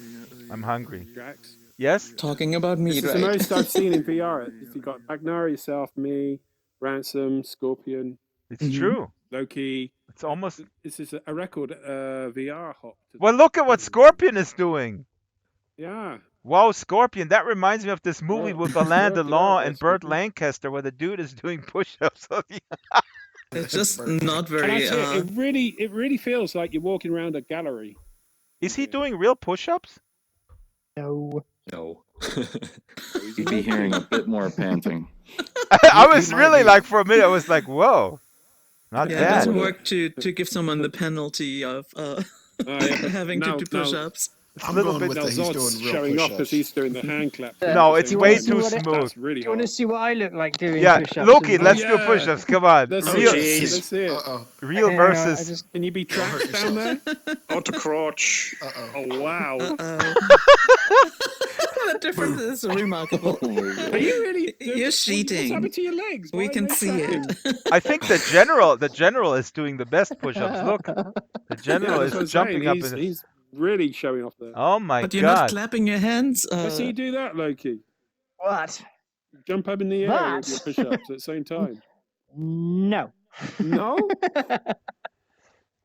I'm hungry. Drax. Yes? Talking about me, This is right? the most I've seen in VR. You got Agnar, yourself, me, Ransom, Scorpion, It's true. Loki. It's almost. This is a record VR hop. Well, look at what Scorpion is doing. Yeah. Wow, Scorpion. That reminds me of this movie with Alain Work it Delon out, and Burt Scorpion. Lancaster where the dude is doing push-ups. It's just not And very. that's it. It really feels like you're walking around a gallery. Is he doing real push-ups? No. No. You'd be hearing a bit more panting. I was really like, for a minute, I was like, whoa. Not Yeah, it bad. doesn't work to give someone the penalty of having to do push-ups. It's a little bit. Now Zod's showing off because he's doing the hand clap. No, it's way too That's smooth. really Do you want to see what I look like doing Yeah, push-ups? Loki, and- let's do push-ups. Come on. Let's Real, see it. Let's see it. real Hang on, I versus. just- Can you be trapped down there? Auto crotch. Oh wow! The difference is remarkable. Are you really? You're What's cheating. happened to your legs? We Why can are they see it. cracking? I think the general is doing the best push-ups. Look, the general Yeah, that's what I'm is jumping saying. up. He's really showing off there. Oh my But you're not god! clapping your hands. Let's see you do that, Loki. What? Jump up in the air That? with your push-ups at the same time. No. No?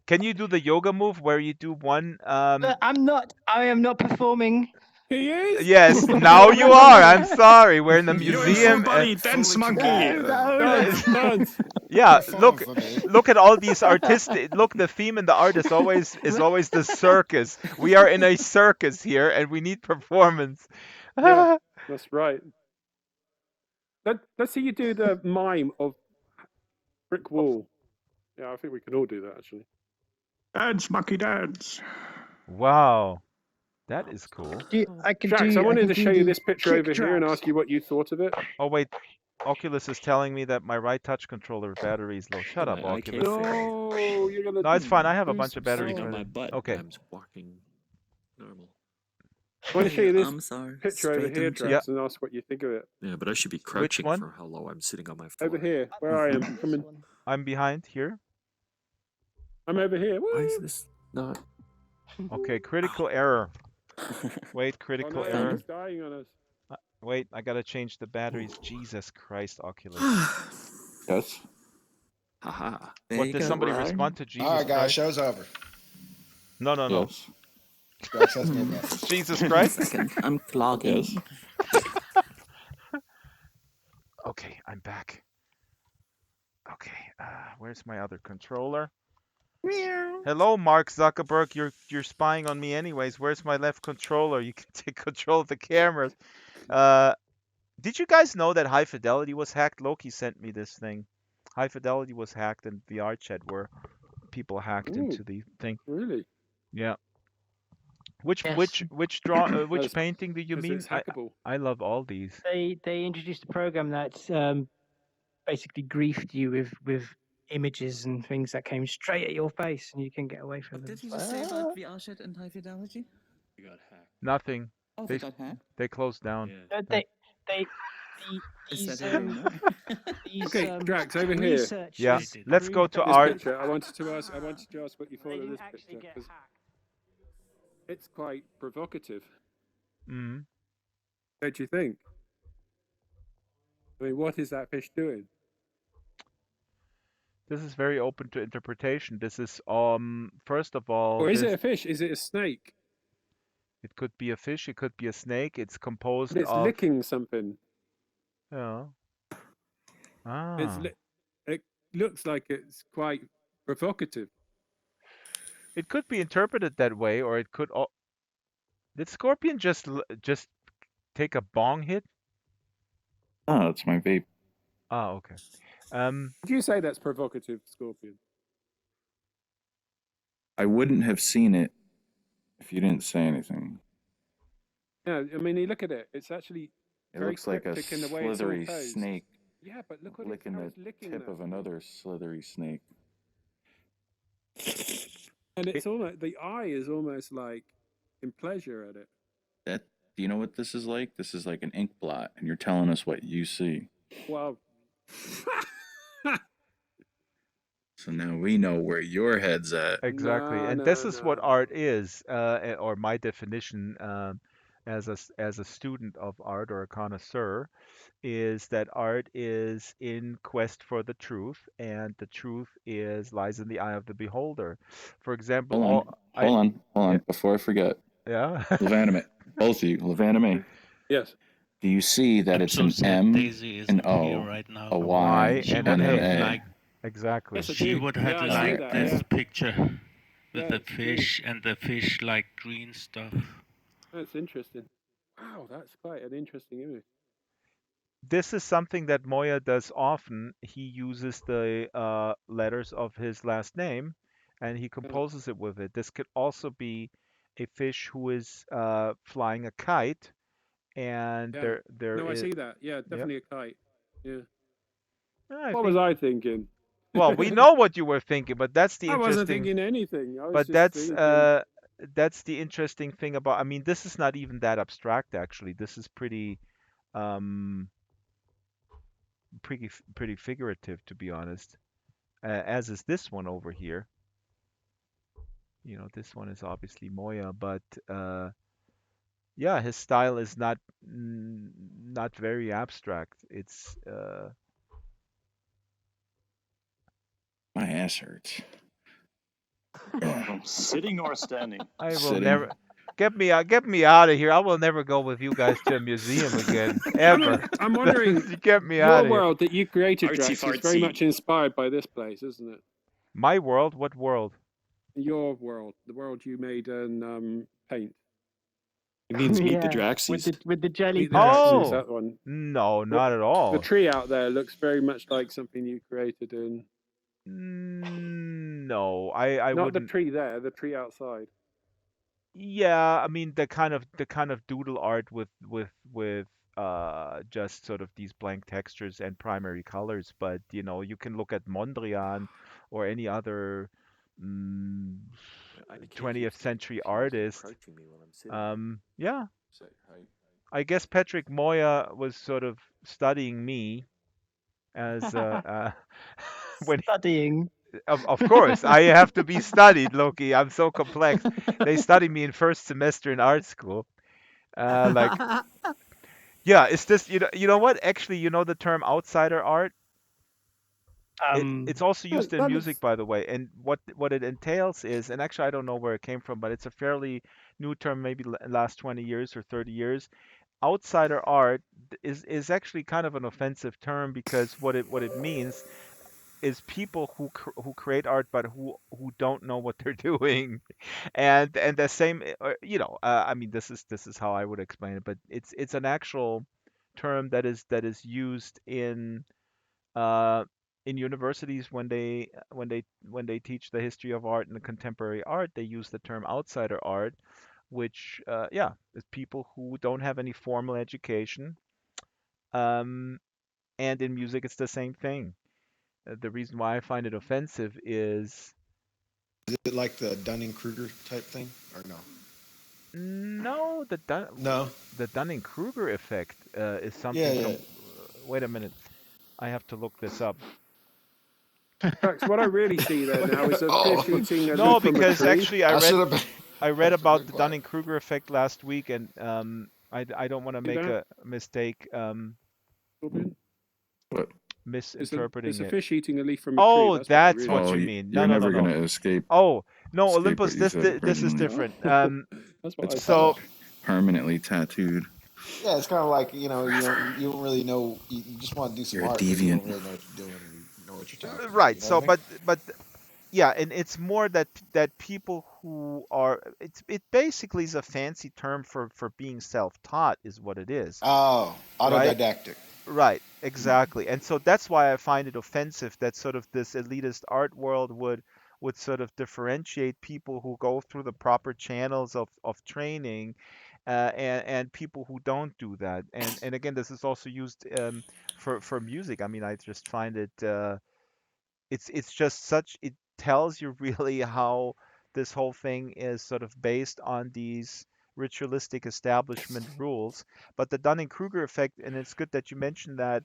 Can you do the yoga move where you do one? But I am not performing. He is? Yes, now you are. I'm sorry. We're in the museum. Dance monkey. Dance. Yeah, look at all these artistic. Look, the theme in the art is always the circus. We are in a circus here, and we need performance. Yeah, that's right. Let's see you do the mime of brick wall. Yeah, I think we can all do that actually. Dance monkey dance. Wow, that is cool. I can Jax, do. I wanted can to do show you the this picture kick over here and drags. ask you what you thought of it. Oh wait, Oculus is telling me that my right touch controller battery is low. Shut up, Oculus. No, you're gonna. No, it's fine. I have a do bunch of some batteries. stuff. For it. Okay. walking normal. I want to show you this Sorry. picture over here, Drax, and ask what you think of it. Yeah, but I should be Which one? for how low I'm sitting on my floor. Over here, where I am. Coming. I'm behind here. I'm over here. Why is Woo! this not? Okay, critical error. Wait, Oh, critical no, error. it's dying on us. Wait, I gotta change the batteries. Jesus Christ, Oculus. Yes. Haha. There What you did go. somebody respond to Jesus All right, guys, Christ? show's over. No, no, no. Yes. Drax has no buttons. Jesus Christ. Second, I'm clogging. Yes. Okay, I'm back. Okay, where's my other controller? Hello, Mark Zuckerberg. You're spying on me anyways. Where's my left controller? You can take control of the cameras. Did you guys know that High Fidelity was hacked? Loki sent me this thing. High Fidelity was hacked in VR chat where people hacked Ooh. into the thing. Really? Yeah. Which Yes. which That's- painting do you 'Cause mean? it's hackable. I love all these. They introduced a program that basically griefed you with images and things that came straight at your face, and you can get away from What them. did you just say about VR shit and high fidelity? You got hacked. Nothing. Oh, They they got hacked. they closed down. They Is these that even know? these Okay, Drax, over here. researchers Yeah, let's go proved to that This art. picture, I wanted to ask what you They thought of didn't this actually picture get 'cause hacked. it's quite provocative. Mm. Don't you think? I mean, what is that fish doing? This is very open to interpretation. This is first of all, Or is it this- a fish? Is it a snake? it could be a fish, it could be a snake. It's composed But it's of licking something. yeah. It's Ah. it looks like it's quite provocative. It could be interpreted that way, or it could. Did Scorpion just take a bong hit? Oh, it's my vape. Ah, okay. Would you say that's provocative, Scorpion? I wouldn't have seen it if you didn't say anything. Yeah, I mean, you look at it. It's actually It very looks like a cryptic in the way it's all slithery posed. snake Yeah, but look what licking how the it's licking tip that. of another slithery snake. And it's almost the eye is almost like in pleasure at it. That do you know what this is like? This is like an ink blot, and you're telling us what you see. Wow. So now we know where your head's at. Exactly, No, and no, this is what no. art is, or my definition as a student of art or a connoisseur is that art is in quest for the truth, and the truth is lies in the eye of the beholder. For example, Hold on, all I hold yeah on. Before I forget, yeah. Levanime, both of you, Levanime, Yes. do you see that I'm it's so an sad M, Daisy an isn't here O, right a now. A Y, Y She and would an and an have A. A? liked Exactly. Yes, I she do. would Yeah, have I see liked that. this Yeah. picture with Yeah, the it's true. fish and the fish like green stuff. That's interesting. Wow, that's quite an interesting image. This is something that Moya does often. He uses the letters of his last name and he Yeah. composes it with it. This could also be a fish who is flying a kite, and Yeah. there No, I is see that. Yeah, yep. definitely a kite. Yeah. I What was think I thinking? well, we know what you were thinking, but that's the I wasn't interesting thinking anything. I was but just thinking. that's the interesting thing about I mean this is not even that abstract actually. This is um pretty figurative to be honest. As is this one over here. You know, this one is obviously Moya, but yeah, his style is not very abstract. It's My ass hurts. From sitting or standing? I will Sitting. never get me out of here. I will never go with you guys to a museum again, ever. I'm wondering, You get me your out of here. world that you created, Artsy Drax, is very fartsy. much inspired by this place, isn't it? My world? What world? Your world, the world you made and paint. It means meet the Yeah, Draxies. with the Meet the jellyfish. Draxes, Oh, that one. no, What not at the all. tree out there looks very much like something you created in. No, I Not the wouldn't. tree there, the tree outside. Yeah, I mean the kind of doodle art with just sort of these blank textures and primary colors, but you know, you can look at Mondrian or any other mm, I occasionally 20th see century humans artist. approaching me while I'm sitting. Yeah, So, hi. I guess Patrick Moya was sort of studying me as when Studying. of course I have to be studied, Loki. I'm so complex. They study me in first semester in art school. Like, yeah, it's this, you know what? Actually, you know the term outsider art? It's also used in That music, looks. by the way. And what it entails is, and actually I don't know where it came from, but it's a fairly new term, maybe last 20 years or 30 years. Outsider art is actually kind of an offensive term because what it means is people who create art but who don't know what they're doing. And the same I mean this is how I would explain it, but it's an actual term that is used uh in universities when they teach the history of art and the contemporary art. They use the term outsider art, which yeah, is people who don't have any formal education. um and in music it's the same thing. The reason why I find it offensive is Is it like the Dunning-Kruger type thing, or no? no, No. the Dunning-Kruger effect is Yeah, something. yeah. Wait a minute, I have to look this up. Drax, what I really see there now is a Oh, fish eating a No, leaf from a because tree. actually I should have been. I I read should have about been the quiet. Dunning-Kruger effect last week, and I don't want to See make that, a mistake Robin? What? It's misinterpreting a it. fish eating a leaf from a tree. Oh, That's what I that's really what Oh, you see. mean. No, you're no, no, never no. gonna Oh, no, escape Olympus, what you said this is originally. different. That's what It's I So thought. permanently tattooed. Yeah, it's kind of like you don't really know. You just want to do some You're a art, but you don't deviant. really know what you're doing, or you know what you're talking about. right. You know what So, I mean? but yeah, and it's more that people who are it basically is a fancy term for being self-taught is what it is, Oh, right? autodidactic. Right, exactly. And so that's why I find it offensive that sort of this elitist art world would sort of differentiate people who go through the proper channels of training, and people who don't do that. And again, this is also used for music. I mean, I just find it it's just such it tells you really how this whole thing is sort of based on these ritualistic establishment rules. But the Dunning-Kruger effect, and it's good that you mentioned that,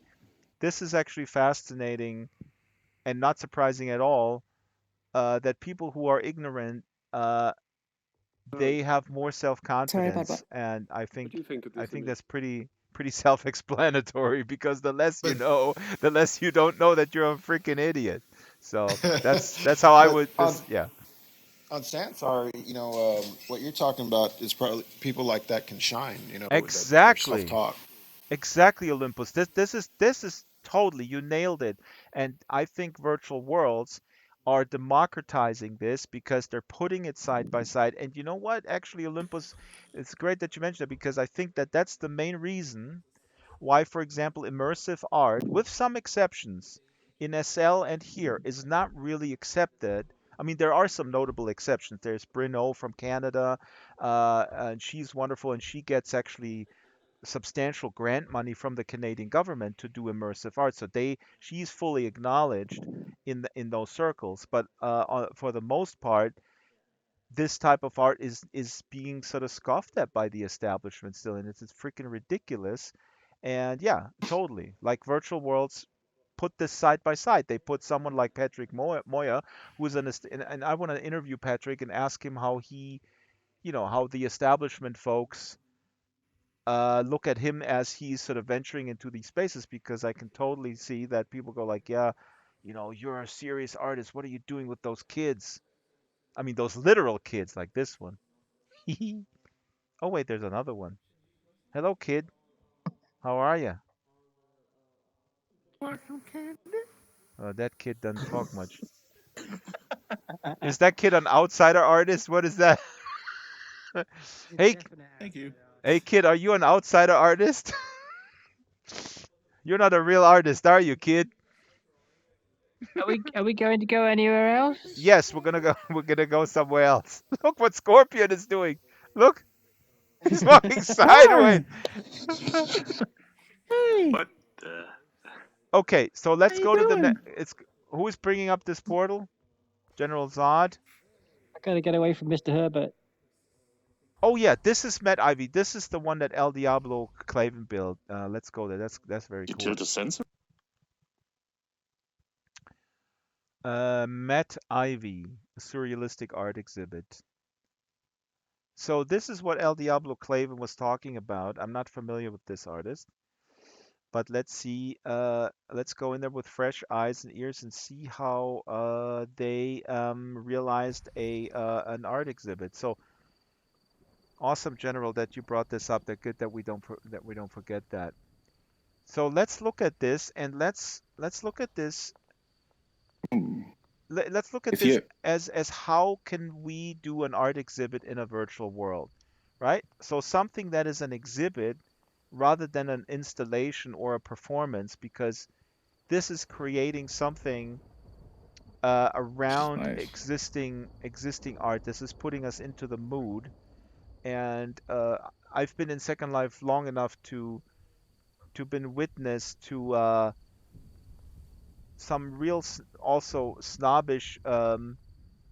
this is actually fascinating and not surprising at all. that people who are ignorant, they have more Sorry about what? self-confidence, and I What do think you think of I this think image? that's pretty self-explanatory because the less you know, the less you don't know that you're a freaking idiot. So that's how I but would this yeah. on Sansar, what you're talking about is probably people like that can shine. That are Exactly. self-taught. Exactly, Olympus. This is totally, you nailed it. And I think virtual worlds are democratizing this because they're putting it side by side. And you know what? Actually, Olympus, it's great that you mentioned it because I think that that's the main reason why, for example, immersive art, with some exceptions, in SL and here is not really accepted. I mean, there are some notable exceptions. There's Bruno from Canada, and she's wonderful, and she gets actually substantial grant money from the Canadian government to do immersive art. So she's fully acknowledged in those circles. But for the most part, this type of art is being sort of scoffed at by the establishment still, and it's freaking ridiculous. And yeah, totally. Like virtual worlds put this side by side. They put someone like Patrick Moya, who's and I want to interview Patrick and ask him how how the establishment folks look at him as he's sort of venturing into these spaces because I can totally see that people go like, yeah, you're a serious artist. What are you doing with those kids? I mean, those literal kids like this one. Oh, wait, there's another one. Hello, kid. How are you? That kid doesn't talk much. Is that kid an outsider artist? What is that? Hey, Thank you. hey, kid, are you an outsider artist? You're not a real artist, are you, kid? Are we going to go anywhere else? Yes, we're gonna go. We're gonna go somewhere else. Look what Scorpion is doing. Look, he's walking sideways. Hey, What the? Okay, so how let's you go to the doing? It's who is bringing up this portal? General Zod. I gotta get away from Mr. Herbert. Oh yeah, this is Met Ivy. This is the one that El Diablo Claven built. Let's go there. That's very You cool. killed a sensor? Met Ivy, a surrealistic art exhibit. So this is what El Diablo Claven was talking about. I'm not familiar with this artist, but let's see. Let's go in there with fresh eyes and ears and see how they realized an art exhibit. So awesome, General, that you brought this up. That good that we don't forget that. So let's look at this and let's look at this. Let's look at If this you as how can we do an art exhibit in a virtual world, right? So something that is an exhibit rather than an installation or a performance, because this is creating something around nice. existing art. This is putting us into the mood, and I've been in Second Life long enough to been witness to some real also snobbish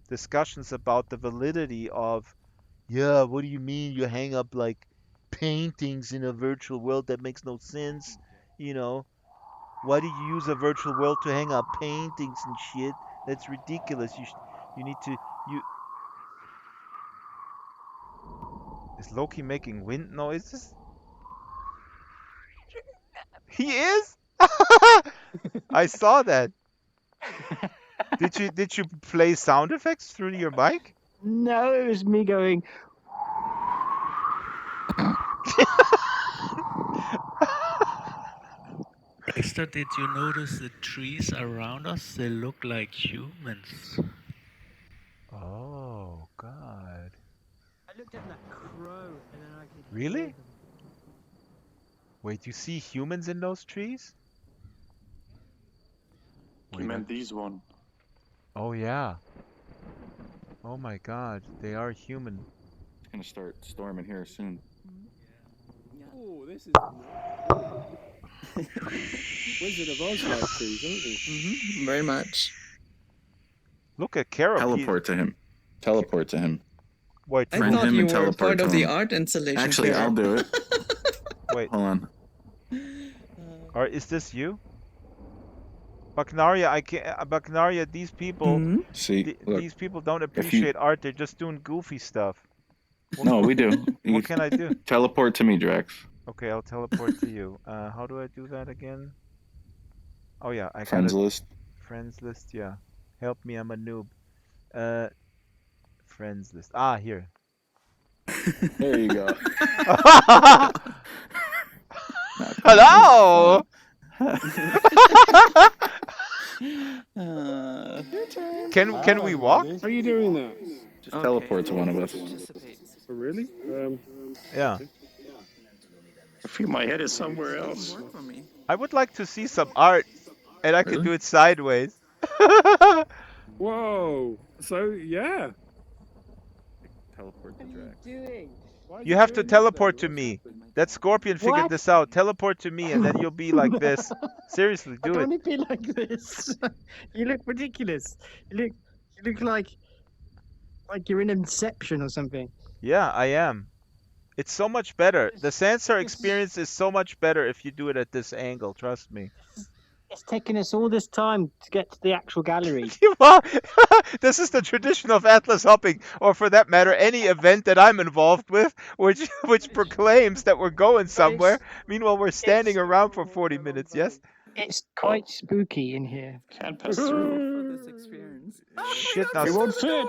discussions about the validity of, yeah, what do you mean you hang up like paintings in a virtual world? That makes no sense. You know, why do you use a virtual world to hang up paintings and shit? That's ridiculous. You need to you Is Loki making wind noises? He is? I saw that. Did you play sound effects through your mic? No, it was me going. Draxtor, did you notice the trees around us? They look like humans. Oh God. I looked at that crow and then I could hear Really? them. Wait, you see humans in those trees? You meant these one. Oh yeah. Oh my God, they are human. It's gonna start storming here soon. Oh, this is Wizard of Oz like trees, aren't they? Very much. Look at Carol. Teleport to him. Teleport to him. Wait, I Friend thought him you and were teleport part to of the him. art installation. Actually, I'll do it. Wait. Hold on. Or is this you? Bucknaria, I can't. Bucknaria, these people, Hmm? See, look, these people don't if you appreciate art. They're just doing goofy stuff. no, we do. You What can I do? teleport to me, Drax. Okay, I'll teleport to you. How do I do that again? Oh yeah, I got Friends it. list. Friends list. Yeah, help me, I'm a noob. Uh, friends list. Ah, here. There you go. Hello. Can we walk? Are you doing that? Just teleport to one of us. Oh, really? Yeah. I feel my head is somewhere else. I would like to see some art, and I could do it sideways. Whoa. So yeah. Teleport to Drax. Doing? You have to teleport to me. That Scorpion figured this out. Teleport to me, and then you'll be like this. Seriously, I do don't it. want to be like this. You look ridiculous. You look like you're in Inception or something. Yeah, I am. It's so much better. The Sansar experience is so much better if you do it at this angle. Trust me. It's taken us all this time to get to the actual gallery. Well, this is the tradition of Atlas hopping, or for that matter, any event that I'm involved with, which proclaims that we're going somewhere. Meanwhile, we're standing around for 40 minutes. Yes. It's quite spooky in here. Can't pass through. For this experience. Shit! Now. It won't fit.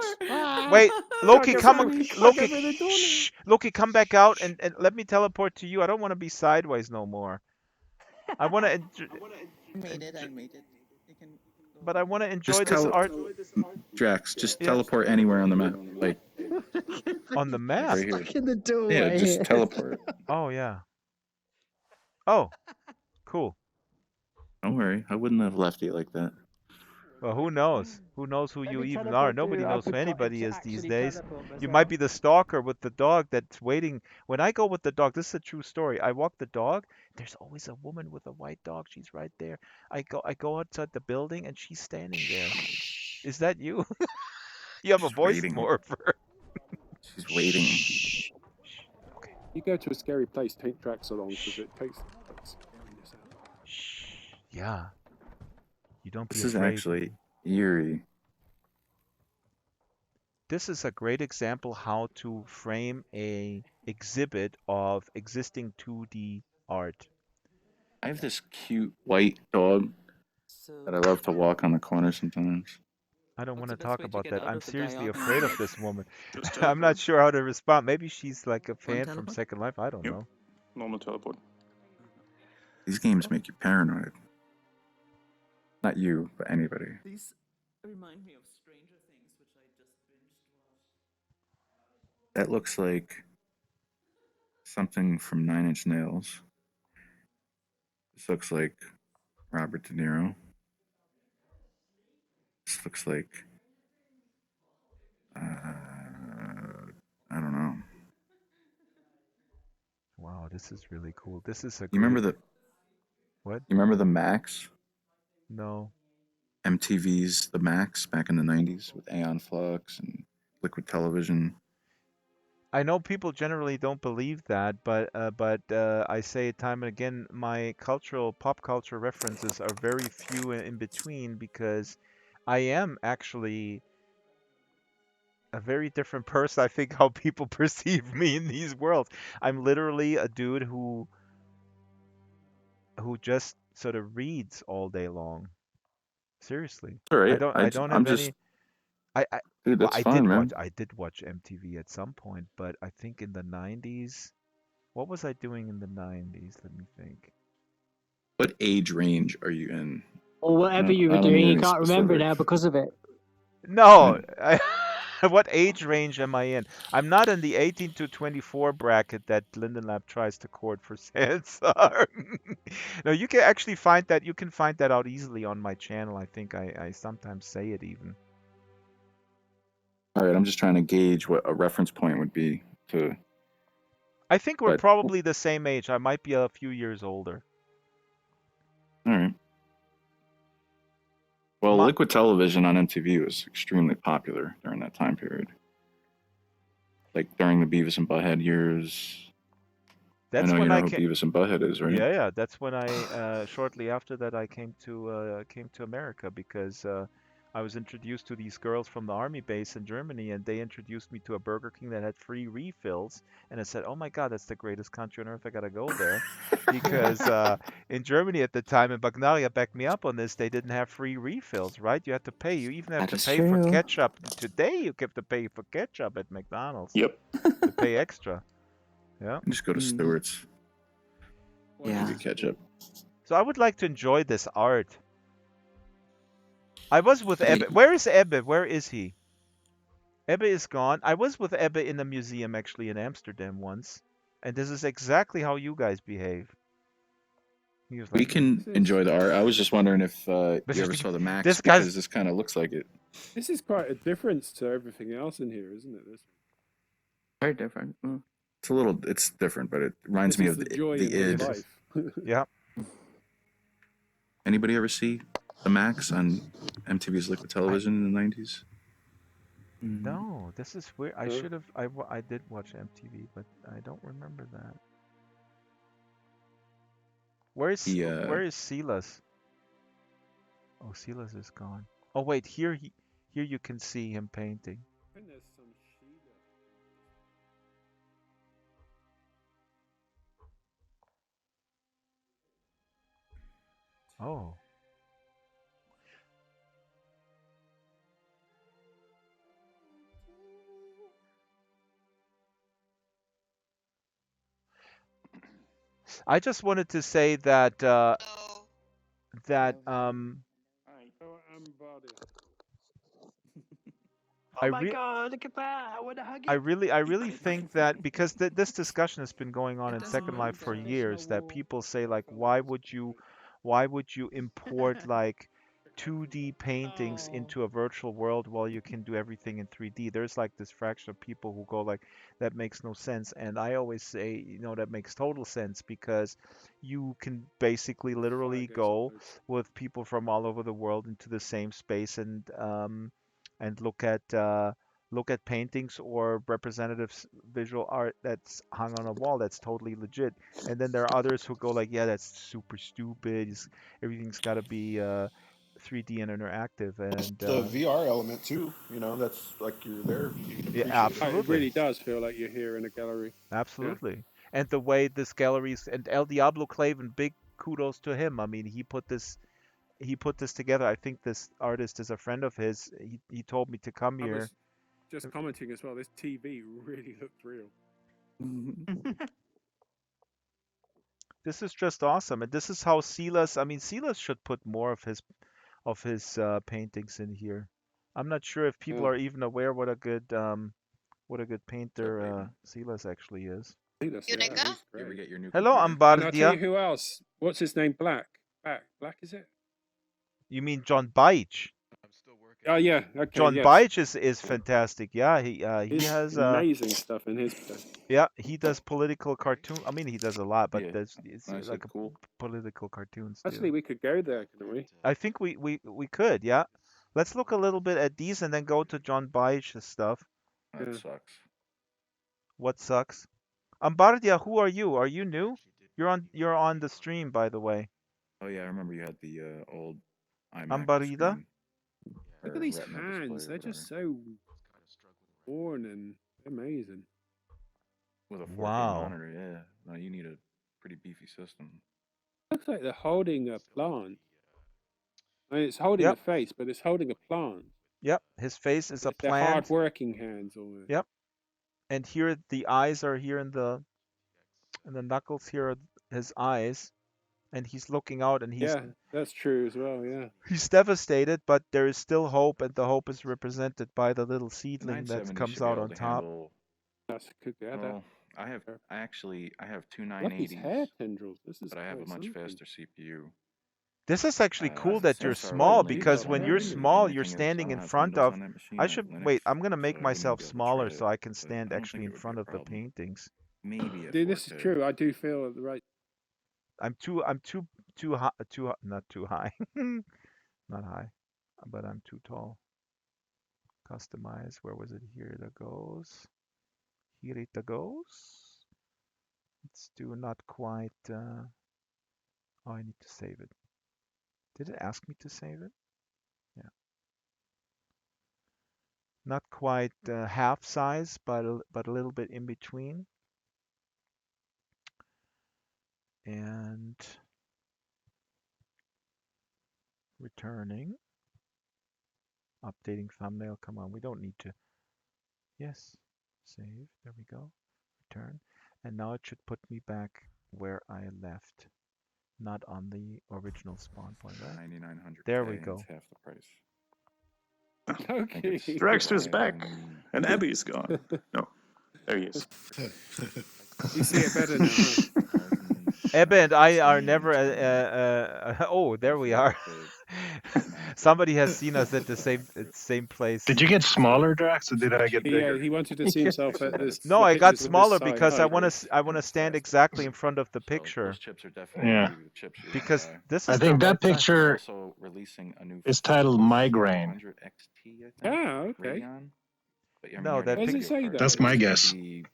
Wait, Loki, Can't come, get through. Loki, Can't get through. shh, Loki, come back out and let me teleport to you. I don't want to be sideways no more. I want to, I made it. You can but I want to enjoy Just this tele- art Drax, just Yeah. teleport anywhere on the map. Like on the map. right here. Stuck in the doorway. Yeah, just here. teleport. Oh yeah. Oh, cool. Don't worry, I wouldn't have left you like that. Well, who knows? Who knows who Let you me even teleport are? Nobody too. I knows who forgot anybody to is these actually days. teleport You might be myself. the stalker with the dog that's waiting. When I go with the dog, this is a true story. I walk the dog. There's always a woman with a white dog. She's right there. I go outside the building and she's standing there. Is that you? You have a She's voice waiting. morpher. She's waiting. Okay. You go to a scary place, take Drax along because it takes scariness out. Shh. Yeah. You don't be This is afraid. actually eerie. This is a great example how to frame a exhibit of existing 2D art. I have this cute white dog that I love to walk on the corner sometimes. I don't want to What's the best talk way to about get that. out I'm of the seriously diagonal? afraid of this woman. Just I'm not teleport. sure how to respond. Maybe she's like a fan from teleport? Second Life. I don't Yep. know. Normal teleport. These games make you paranoid. Not you, but anybody. These remind me of Stranger Things, which I just binged watched. That looks like something from 9 Inch Nails. This looks like Robert De Niro. This looks like I don't know. Wow, this is really cool. This is a You great... remember the What? You remember the Max? No. MTV's The Max back in the 90s with Aeon Flux and Liquid Television. I know people generally don't believe that, but I say it time and again, my pop culture references are very few and in between because I am actually a very different person. I think how people perceive me in these worlds. I'm literally a dude who just sort of reads all day long. Seriously. All I right. don't I'm have just any dude, well, that's fine, man. I did watch MTV at some point, but I think in the 90s, what was I doing in the 90s? Let me think. What age range are you in? Or whatever I you were don't doing, need you any can't remember now specifics. because of it. No, what age range am I in? I'm not in the 18 to 24 bracket that Linden Lab tries to court for Sansar. No, you can actually find that. You can find that out easily on my channel. I think I sometimes say it even. All right, I'm just trying to gauge what a reference point would be to. I think we're But- probably the same age. I might be a few years older. All right. Well, Liquid Television on MTV was extremely popular during that time period. Like during the Beavis and Butthead years. I That's know you when know I who came. Beavis and Butthead is, right? Yeah, yeah. That's when I shortly after that I came to America because I was introduced to these girls from the army base in Germany, and they introduced me to a Burger King that had free refills, and I said, "Oh my God, that's the greatest country on earth! I gotta go there," because in Germany at the time, and Bagnaria backed me up on this, they didn't have free refills, right? You had to pay. You even have That to is pay for true. ketchup. Today you have to pay for ketchup at McDonald's. Yep. To pay extra. Yeah. Just go to Stewart's. Yeah. Get ketchup. So I would like to enjoy this art. I was with Hey. Ebbe. Where is Ebbe? Where is he? Ebbe is gone. I was with Ebbe in a museum actually in Amsterdam once, and this is exactly how you guys behave. He was We like, can enjoy the art. I was just wondering if This you is ever the- saw the Max, this guy's- because this kind of looks like it. This is quite a difference to everything else in here, isn't it? This Very different. It's different, but it reminds me is of the the joy in real id. life. Yeah. Anybody ever see the Max on MTV's Liquid Television in the 90s? No, this is weird. I Huh? should have. I did watch MTV, but I don't remember that. Where is Silas? Oh, Silas is gone. Oh wait, here you can see him painting. I think there's some Sheila. Oh. I just wanted to say that that Oh my God, look at that. I want to hug it. I really think that because this discussion has been going on in Second Life for years, that people say like, why would you import like 2D paintings into a virtual world while you can do everything in 3D? There's like this fraction of people who go like, that makes no sense. And I always say, that makes total sense because you can basically literally go with people from all over the world into the same space and look at paintings or representative visual art that's hung on a wall that's totally legit. And then there are others who go like, yeah, that's super stupid. Everything's got to be 3D and interactive. And The VR element too. That's like you're there. You can yeah, appreciate absolutely. It really does feel like you're here in a gallery. Absolutely. Yeah. And the way this galleries and El Diablo Claven, big kudos to him. I mean, he put this together. I think this artist is a friend of his. He told me to come here. Just commenting as well, this TV really looked real. This is just awesome, and this is how Silas. I mean, Silas should put more of his paintings in here. I'm not sure if people are even aware what a good painter Silas actually is. Unica? Hello, And I'll tell you Ambardia. who else. What's his name? Black. Black is it? You mean John Beich? Oh yeah, okay. John Beich is fantastic. Yeah, he has amazing stuff in his stuff. Yeah, he does political cartoon. I mean, he does a lot, but it's Nice, like cool. political cartoons Actually, too. we could go there, couldn't we? I think we could. Yeah, let's look a little bit at these and then go to John Beich's stuff. That sucks. What sucks? Ambardia, who are you? Are you new? You're on the stream, by the way. Oh yeah, I remember you had the old iMac Ambarida? screen. Look at these hands. They're just so worn and amazing. With a 4K Wow. monitor, yeah. No, you need a pretty beefy system. Looks like they're holding a plant. I mean, it's holding a face, but it's holding a plant. Yep, his face is a They're plant. hard-working hands almost. Yep. And here the eyes are here in the knuckles here are his eyes, and he's looking out and he's that's true as well. Yeah. He's devastated, but there is still hope, and the hope is represented by the little seedling that comes out on top. That's good. Well, I have two Look at his 980s, hair tendrils. This is but I have a much something. faster CPU. This is actually cool that you're Sansar small Atlas because when you're and small, everything you're is- standing I in don't have front Windows of. on that machine, I I have should Linux, wait. I'm gonna so make I wouldn't myself be able to smaller try so it, I can but stand I don't actually think in it would front be a of the problem. paintings. Maybe at Dude, this is 4K. true. I do feel the right. I'm too high, not too high, not high, but I'm too tall. Customize. Where was it? Here it goes. Here it goes. Let's do not quite. Oh, I need to save it. Did it ask me to save it? Yeah. Not quite half size, but a little bit in between. And returning. Updating thumbnail. Come on, we don't need to. Yes. Save. There we go. Return. And now it should put me back where I left. Not on the original spawn point, right? 9,900. There we go. Half the price. Okay. Draxtor's back, and Abby's gone. No, there he is. You see it better now. Huh? Ebbe and I are never. Oh, there we are. Somebody has seen us at the same place. Did you get smaller, Drax, or did I get bigger? He wanted to see himself at this. No, I got smaller this because I height. want to stand exactly in front of the picture. Those chips are definitely Yeah. the chips you Because wanna buy. this I is think the that right time. picture Also releasing a new is titled Migraine. 400 XT, I think. Ah, okay. Radeon. But, yeah, I mean, No, you're that gonna Does it get say your that? That's my guess. be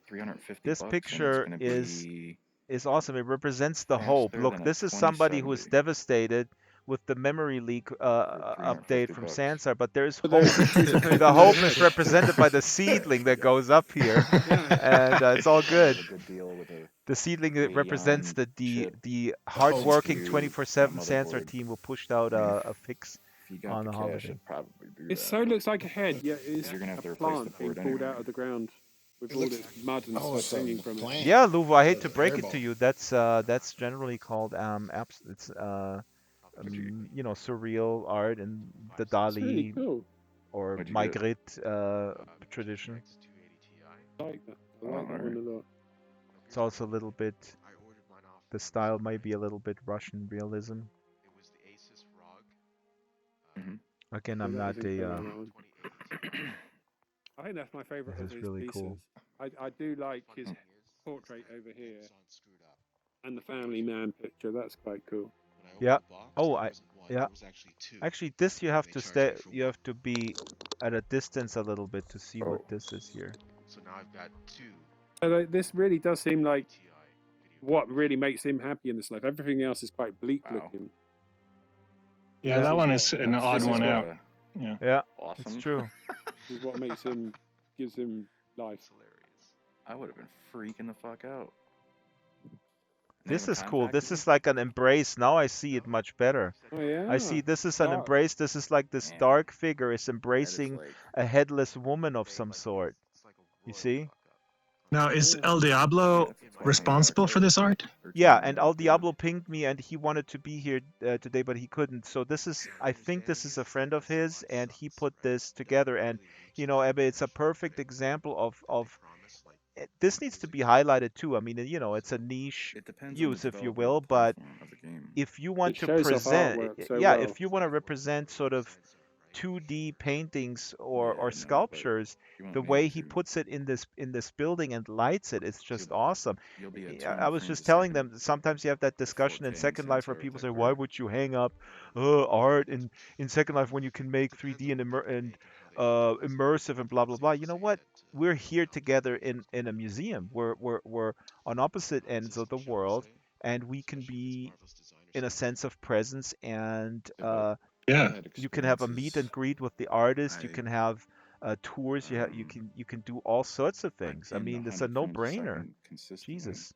350 This bucks, and picture it's gonna be is awesome. It represents the hope. faster Look, than a this is somebody who is 2070 devastated with the memory leak for update 350 from bucks. Sansar, but there's But hope. The hope is ahead. represented by the seedling that goes up here, and it's all good. A good deal with a The seedling that represents Radeon the chip. hardworking to 24/7 that Sansar motherboard. team who pushed out I mean, a fix If you got on the the cash, holiday. it'd probably do It that. so looks like a head, yet it's You're gonna have a to replace the plant being board pulled anyway. out of the ground with It all looks- its mud and Oh, it's stuff a hanging from it. plant. Yeah, Luvo, I hate to break it hairball. to you. That's generally called it's you know, surreal art and the It's really Dali cool. or What'd you get? Magritte tradition. I like that. I Oh, like that one alright. a lot. It's also a little bit. The style might be a little bit Russian realism. Mhm. Again, Yeah, I'm that not is incredible, a. that one. I think that's my favourite This of is his really pieces. cool. I do like his portrait over here and the family man picture. That's quite cool. Yeah. Oh, yeah. Actually, this you have to stay. You have to be at a distance a little bit to see what this is here. So like, this really does seem like what really makes him happy in this life. Everything else is quite bleak Wow. looking. Yeah, Yeah. that one is an That's- odd this is one what, out. Yeah. Yeah, Awesome. it's true. This is what makes him, gives him life. I would have been freaking the fuck out. This is cool. This is like an embrace. Now I see it much better. Oh yeah. I see this is an Dark. embrace. This is like this Man. dark figure is embracing like a headless woman of some sort. You see? Now, is Yeah. El Diablo responsible for this art? Yeah, and Al Diablo pinged me and he wanted to be here today, but he couldn't. So this is, I think this is a friend of his, and he put this together. And you know, Ebbe, it's a perfect example of this needs to be highlighted too. I mean, you know, it's a niche It depends on the use, if you developer will, of the but platform of the game. if you want It to shows off present, artwork so yeah, well. if you want to represent sort of 2D paintings or Yeah, no, but sculptures, you won't the need way he to. puts it in this building and lights it, it's just awesome. You'll be at I 200 was frames just a telling second them that sometimes you have that with discussion in 4K and Second Life where Sansar people type say, why art. would you hang up art in Second Life when you can make 3D and immersive and blah blah blah. You know what? We're here together in a museum. We're on opposite ends of the world, and we can be in a sense of presence, and Yeah. you can have a meet and greet with the artist. You can have tours. You can do all sorts of things. I mean, it's a no-brainer. Jesus.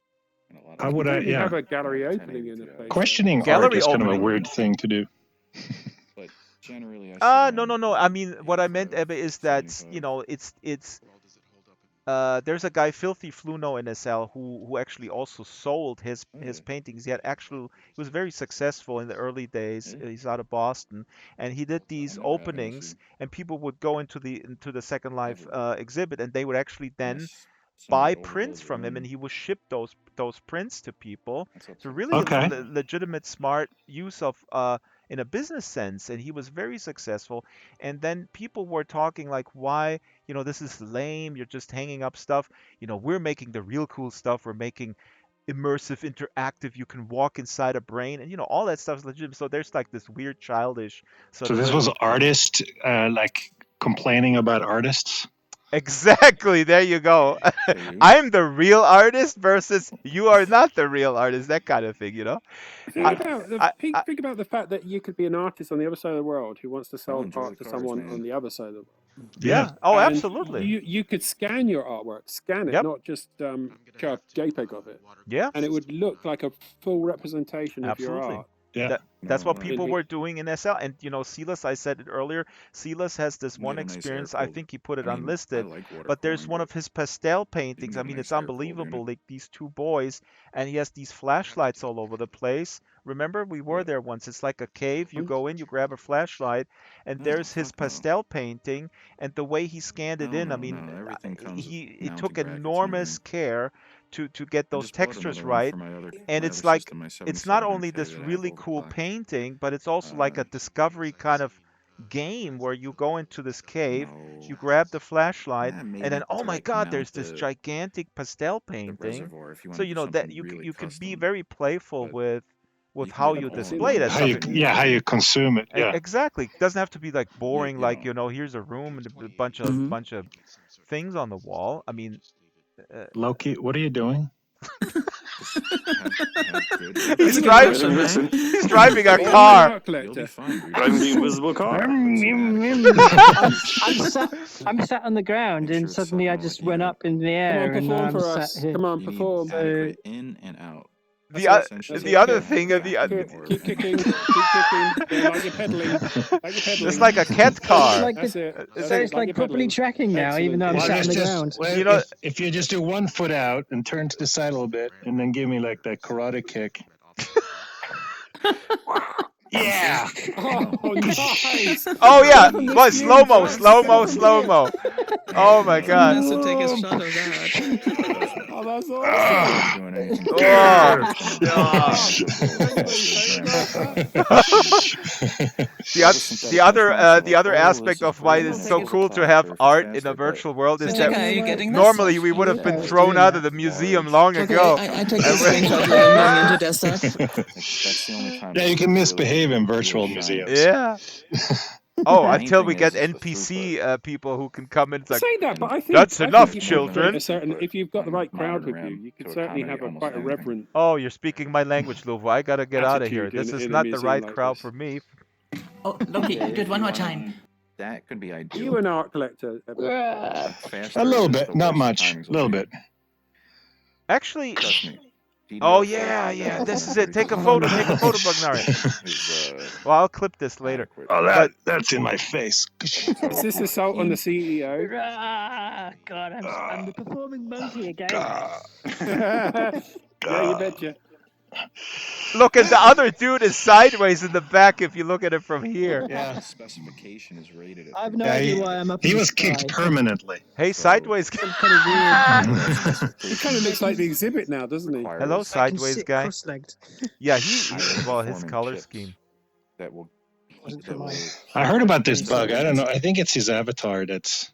How would I? You Yeah. have a gallery opening in a place. Questioning art Gallery is kind of a opening. weird thing to do. But generally, I No. I mean, what I meant, Ebbe, is that, you know, it's there's a guy, Filthy Fluno in SL, who actually also sold his paintings. He was very successful in the early days. He's out of Boston, and he did these openings, and people would go into the Second Life exhibit, and they would actually then buy prints from him, and he would ship those prints to people. So really Okay. a legitimate, smart use of in a business sense, and he was very successful. And then people were talking like, why, you know, this is lame. You're just hanging up stuff. You know, we're making the real cool stuff. We're making immersive, interactive. You can walk inside a brain, and you know, all that stuff is legitimate. So there's like this weird, childish sort So of this was little. artist like complaining about artists. Exactly. There you go. I'm the real artist versus you are not the real artist. That kind of thing, you know. I, Think about the fact that you could be an artist on the other side of the world who wants to sell enjoy art the to cars, someone man. on the other side of the world. yeah. Oh, And absolutely. you could scan your artwork, scan it, Yep. not just show a JPEG of it, Yeah. and it would look like a full representation of your Absolutely. art. That's what No, people were doing in SL. And you know, Silas, I said it earlier, Silas has this You one get a nice air experience. I cooled. think he put it I mean, I unlisted, like water but there's cooling, one but of his pastel you can paintings. I get a mean, it's nice air cooled unit. unbelievable. Like these two boys, and he has these flashlights all over the place. Remember, we were there once. It's like a cave. You go in, you grab a flashlight, and No, there's his fuck no. pastel painting. And the way he scanned it in, I mean, Everything comes it mounted took brackets and enormous everything. care to get I those just bought textures another one right. for my other And my it's other like system, my it's not 7700K only this that I have really cool overclocked. painting, but it's also like a discovery kind of game where you go into this cave, you grab the flashlight, and maybe then oh to my like God, mount there's this gigantic pastel the painting. reservoir if you want So to you do know that something really you can be custom. very playful with You can how get you all in display one that How stuff. you, how you consume it. Yeah. Exactly. It doesn't have to be like boring, you like know. you know, here's a room and a bunch of things on the wall. I mean, Loki, what are you doing? he's Look at driving. Russian, man. He's driving a I'm an car. art collector. Driving the invisible car. I'm sat on the ground, and suddenly I just went up in the Come on, air, and perform I'm for sat us. here. Come on, perform. So in and out. The o- That's the it. other Keep, thing, keep, the keep kicking, keep kicking. Yeah, like you're pedaling. Like you're pedaling. it's like a cat car. That's it. It's That's so it. it's Like like you're properly pedaling. tracking now, even Excellent. though I'm Well, sat on the just, ground. well, You know, if you just do 1 foot out and turn to the side a little bit and then give me like that karate kick. Yeah. Oh, nice. oh yeah, Even the well, slow mo, fumes. slow mo, slow mo. Oh my Someone God. has to take a shot of that. Oh, that's awesome. Doing anything. Oh. The other aspect of why it's so cool to have art in a virtual world is that Okay, are you getting this? normally we would have been thrown out of the museum long Okay, ago. I take a screenshot while I'm going into desktop. That's the only time. Yeah, you can misbehave in virtual museums. Yeah. Oh, Main until thing we get is the NPC people who can come in. It's like, Say that, but I think that's enough, you could create children. a certain. If you've got the right crowd modern with you, RAM you could to certainly accommodate have a almost quite a anything. reverent Oh, you're speaking my language, Luvo. I gotta get out of here. attitude This is in a not the museum right like crowd this. for me. Oh, Loki, do it one more time. That could be Are ideal. you an art collector? A little bit, not much. A little bit. Actually, Trust me. oh yeah, this is it. Take a photo, Bagnari. Well, I'll clip this later. Oh, that's in my face. Is this assault on the CEO? God, I'm the performing monkey again. Yeah, you betcha. Look, and the other dude is sideways in the back if you look at it from here. Yeah. Specification is rated at I have no idea why I'm up in He the was sky. kicked permanently. Hey, sideways. Some kind of weird. He kind of looks like the exhibit now, doesn't he? Hello, I can sideways sit guy. cross-legged. Yeah, well, his color scheme. That will. Wasn't for mine. I heard about this bug. I don't know. I think it's his avatar that's.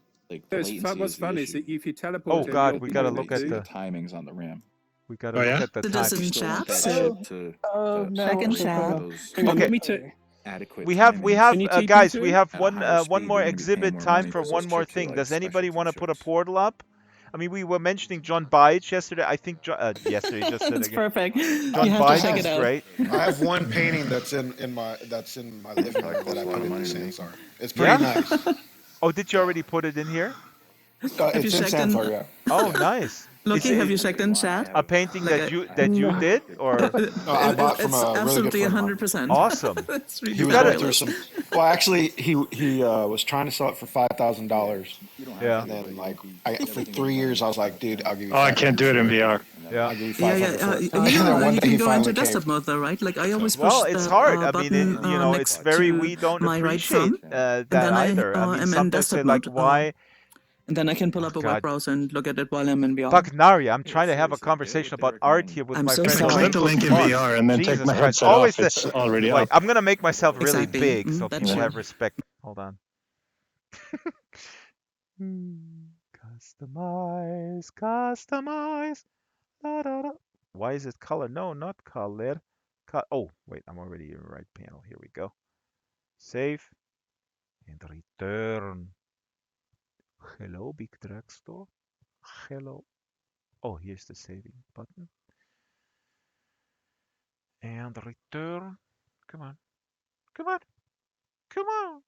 What's fun is that if you teleport Oh to God, your we gotta point look of at view, the timings on the RAM. We gotta Oh, yeah? look at the It time. is in chat. Oh, no. Check in Okay, chat. hang on, Okay. let me take. Adequate. We have Can you TP guys. to We it? have At a higher one speed, more you're gonna be paying exhibit more time money for for one those more chips are thing. like Does anybody specialty want to put a chips. portal up? I mean, we were mentioning John Byge yesterday. I think yesterday just said It's again. perfect. John You have to Byge check is it out. great. I have one painting that's in my living room that I put into Sansar. It's pretty Yeah? nice. Oh, did you already put it in here? Have you It's in checked in? Sansar, yeah. Oh, nice. Loki, have you checked in chat? A painting Like that you did, or No, I bought from it's a really good absolutely friend of mine. 100%. awesome? That's really He was going through fabulous. some. Well, actually, he was trying to sell it for $5,000, Yeah. and then for 3 years I was like, dude, I'll give you. Oh, I can't do it in VR. Yeah. I'll give you Yeah, 500 for it. you And then know, one you day he can go finally into desktop caved. mode though, right? Like I always push Well, it's the hard. I button mean, it's next very. to We don't my right appreciate thumb, that and then either. I mean, am in sometimes say desktop like, mode, why? and then I can pull up a web God. browser and look at it while I'm in VR. Bagnari, I'm trying to have a conversation about art here with I'm my so friend sorry. Click the Olympus link in Mons. VR and then take Jesus my Christ. headset Always off. It's already wait, up. I'm gonna make myself really Exactly. big so That's people true. have respect. Hold on. Customize. Da, da, da. Why is it color? No, not color. Oh, wait, I'm already in the right panel. Here we go. Save and return. Hello, Big Draxtor. Hello. Oh, here's the saving button. And return. Come on. Come on. Come on.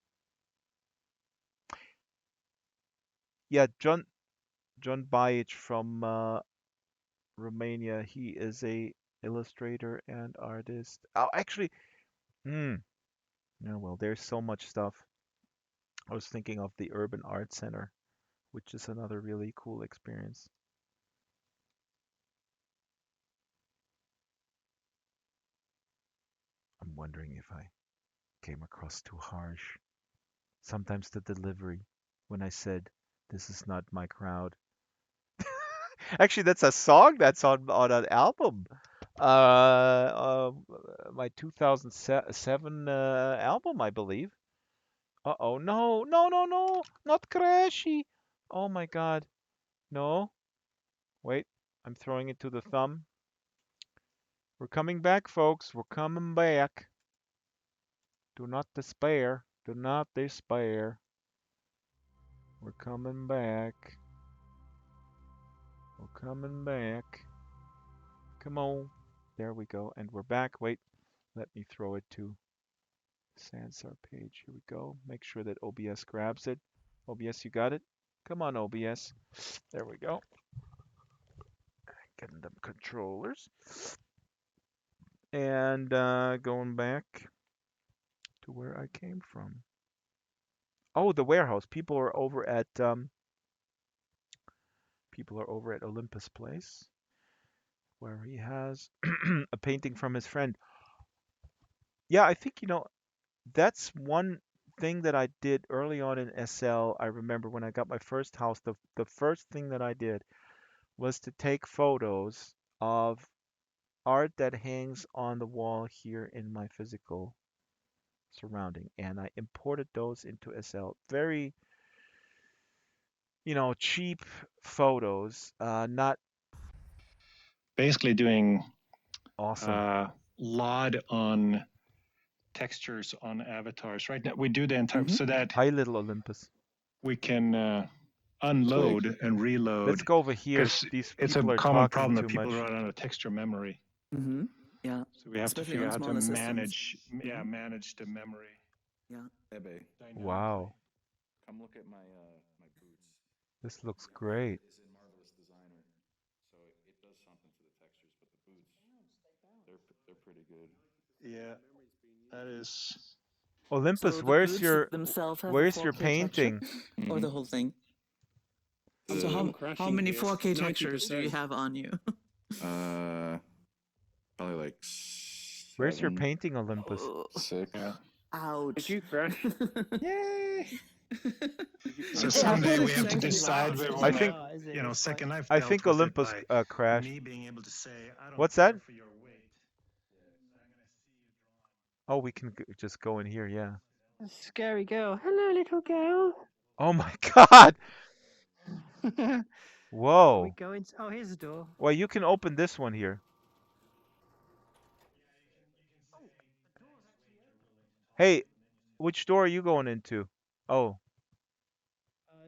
Yeah, John Bajic from Romania. He is a illustrator and artist. Oh, actually, hmm. Yeah, well, there's so much stuff. I was thinking of the Urban Art Center, which is another really cool experience. I'm wondering if I came across too harsh. Sometimes the delivery, when I said, this is not my crowd. Actually, that's a song that's on an album. My 2007 album, I believe. Uh-oh, no, no, no, no, not Crashy. Oh my God. No. Wait, I'm throwing it to the thumb. We're coming back, folks. We're coming back. Do not despair. Do not despair. We're coming back. We're coming back. Come on. There we go. And we're back. Wait, let me throw it to Sansar page. Here we go. Make sure that OBS grabs it. OBS, you got it? Come on, OBS. There we go. Getting them controllers. And going back to where I came from. Oh, the warehouse. People are over at Olympus Place, where he has a painting from his friend. Yeah, I think, that's one thing that I did early on in SL. I remember when I got my first house, the first thing that I did was to take photos of art that hangs on the wall here in my physical surrounding, and I imported those into SL. Very, cheap photos, not Basically doing awesome. LOD on textures on avatars. Right now we do the entire so that Hi, little Olympus. we can unload and reload. Let's go over here. Because These it's a people are common talking problem that too people much. run out of texture memory. Mm-hmm. Yeah. So we have to Especially figure on out how to smaller systems. manage the memory. Yeah. Ebe, Wow, come look at my my boots. this looks great. Is in Marvelous Designer, so it does something to the textures, but the boots, they're pretty good. Yeah, that is. Olympus, So the boots themselves have a where's your 4K texture, painting? or the whole thing? So I'm how crashing many here. 4K textures do you 90%. have on you? Probably like Where's your 7, painting, Olympus? Oh, 6. Yeah. ouch! Did you crash? Yay! So Yeah, someday we have to second decide life where we is I want think bizarre, isn't it? to, It's Second like, Life I dealt think with it Olympus by crashed. me being able to say, I don't What's care that? for your weight. Oh, we can just go in here, yeah. scary girl. Hello, little girl. Oh my God! Are we Whoa. going? Oh, here's the door. Well, you can open this one here. Hey, which door are you going into? Oh.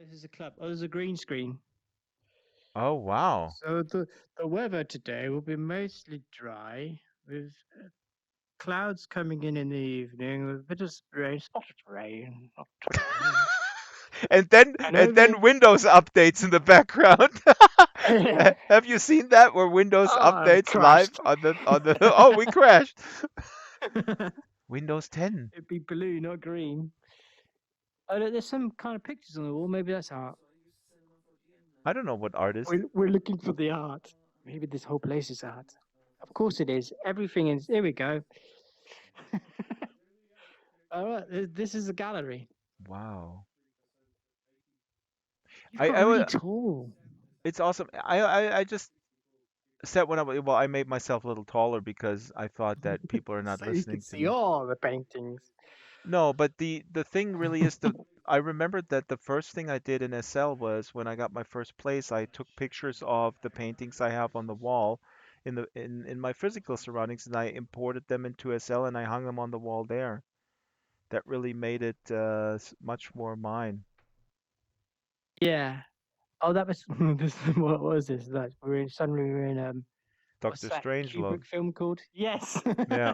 This is a club. Oh, there's a green screen. Oh, wow. So the weather today will be mostly dry with clouds coming in the evening with a bit of rain, soft rain, not rain. And then And and over. then Windows updates in the background. Oh, Have you seen that where Windows I updates live crashed. on the Oh, we crashed. Windows 10. It'd be blue, not green. Oh, look, there's some kind of pictures on the wall. Maybe that's art. I don't know what artist. We're looking for the art. Maybe this whole place is art. Of course it is. Everything is. Here we go. All right, this is a gallery. Wow. You've I got I really was tall. It's awesome. I just said well, I made myself a little taller because I thought that people are not So you can listening to see me. all the paintings. No, but the thing really is I remembered that the first thing I did in SL was when I got my first place, I took pictures of the paintings I have on the wall in my physical surroundings, and I imported them into SL and I hung them on the wall there. That really made it much more mine. Yeah. Oh, that was this. What was this? That suddenly we were in what's Dr. that Strangelove. Kubrick film called? Yes. Yeah.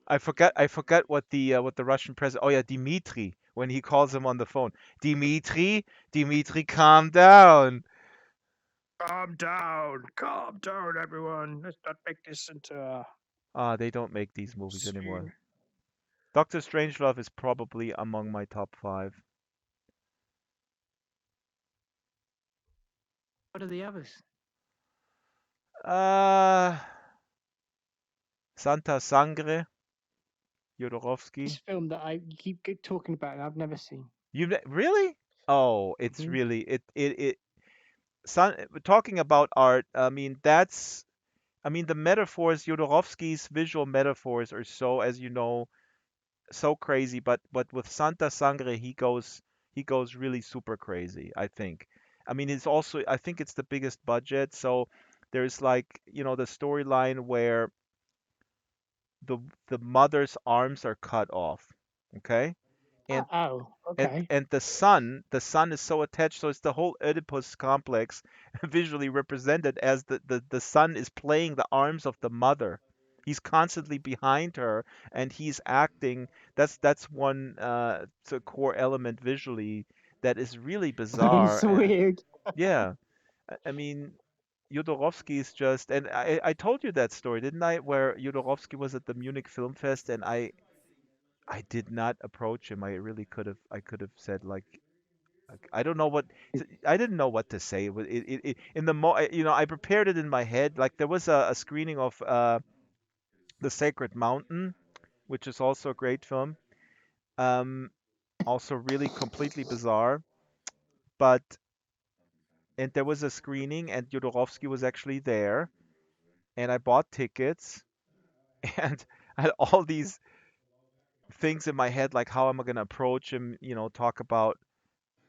I forgot what the Russian president. Oh yeah, Dmitri, when he calls him on the phone. Dmitri, calm down. Calm down, everyone. Let's not make this into a They don't make these movies anymore. scene. Doctor Strangelove is probably among my top 5. What are the others? Santa Sangre, This Jodorowsky. film that I keep talking about and I've never seen. Really? Oh, it's Mhm. really talking about art. I mean, the metaphors, Jodorowsky's visual metaphors are so, as you know, so crazy. But with Santa Sangre, he goes really super crazy, I think. I mean, I think it's the biggest budget. So there's like, the storyline where the the mother's arms are cut off. Okay. And Oh, and okay. and the son is so attached, so it's the whole Oedipus complex visually represented as the son is playing the arms of the mother. He's constantly behind her, and he's acting. That's one core element visually that is really bizarre. It's weird. Yeah, I mean, Jodorowsky is just, and I told you that story, didn't I? Where Jodorowsky was at the Munich Film Fest, and I did not approach him. I could have said like, I don't know I didn't know what to say. In the I prepared it in my head. Like there was a screening of The Sacred Mountain, which is also a great film. Um, Also really completely bizarre. But and there was a screening, and Jodorowsky was actually there, and I bought tickets, and I had all these things in my head, like how am I gonna approach him? Talk about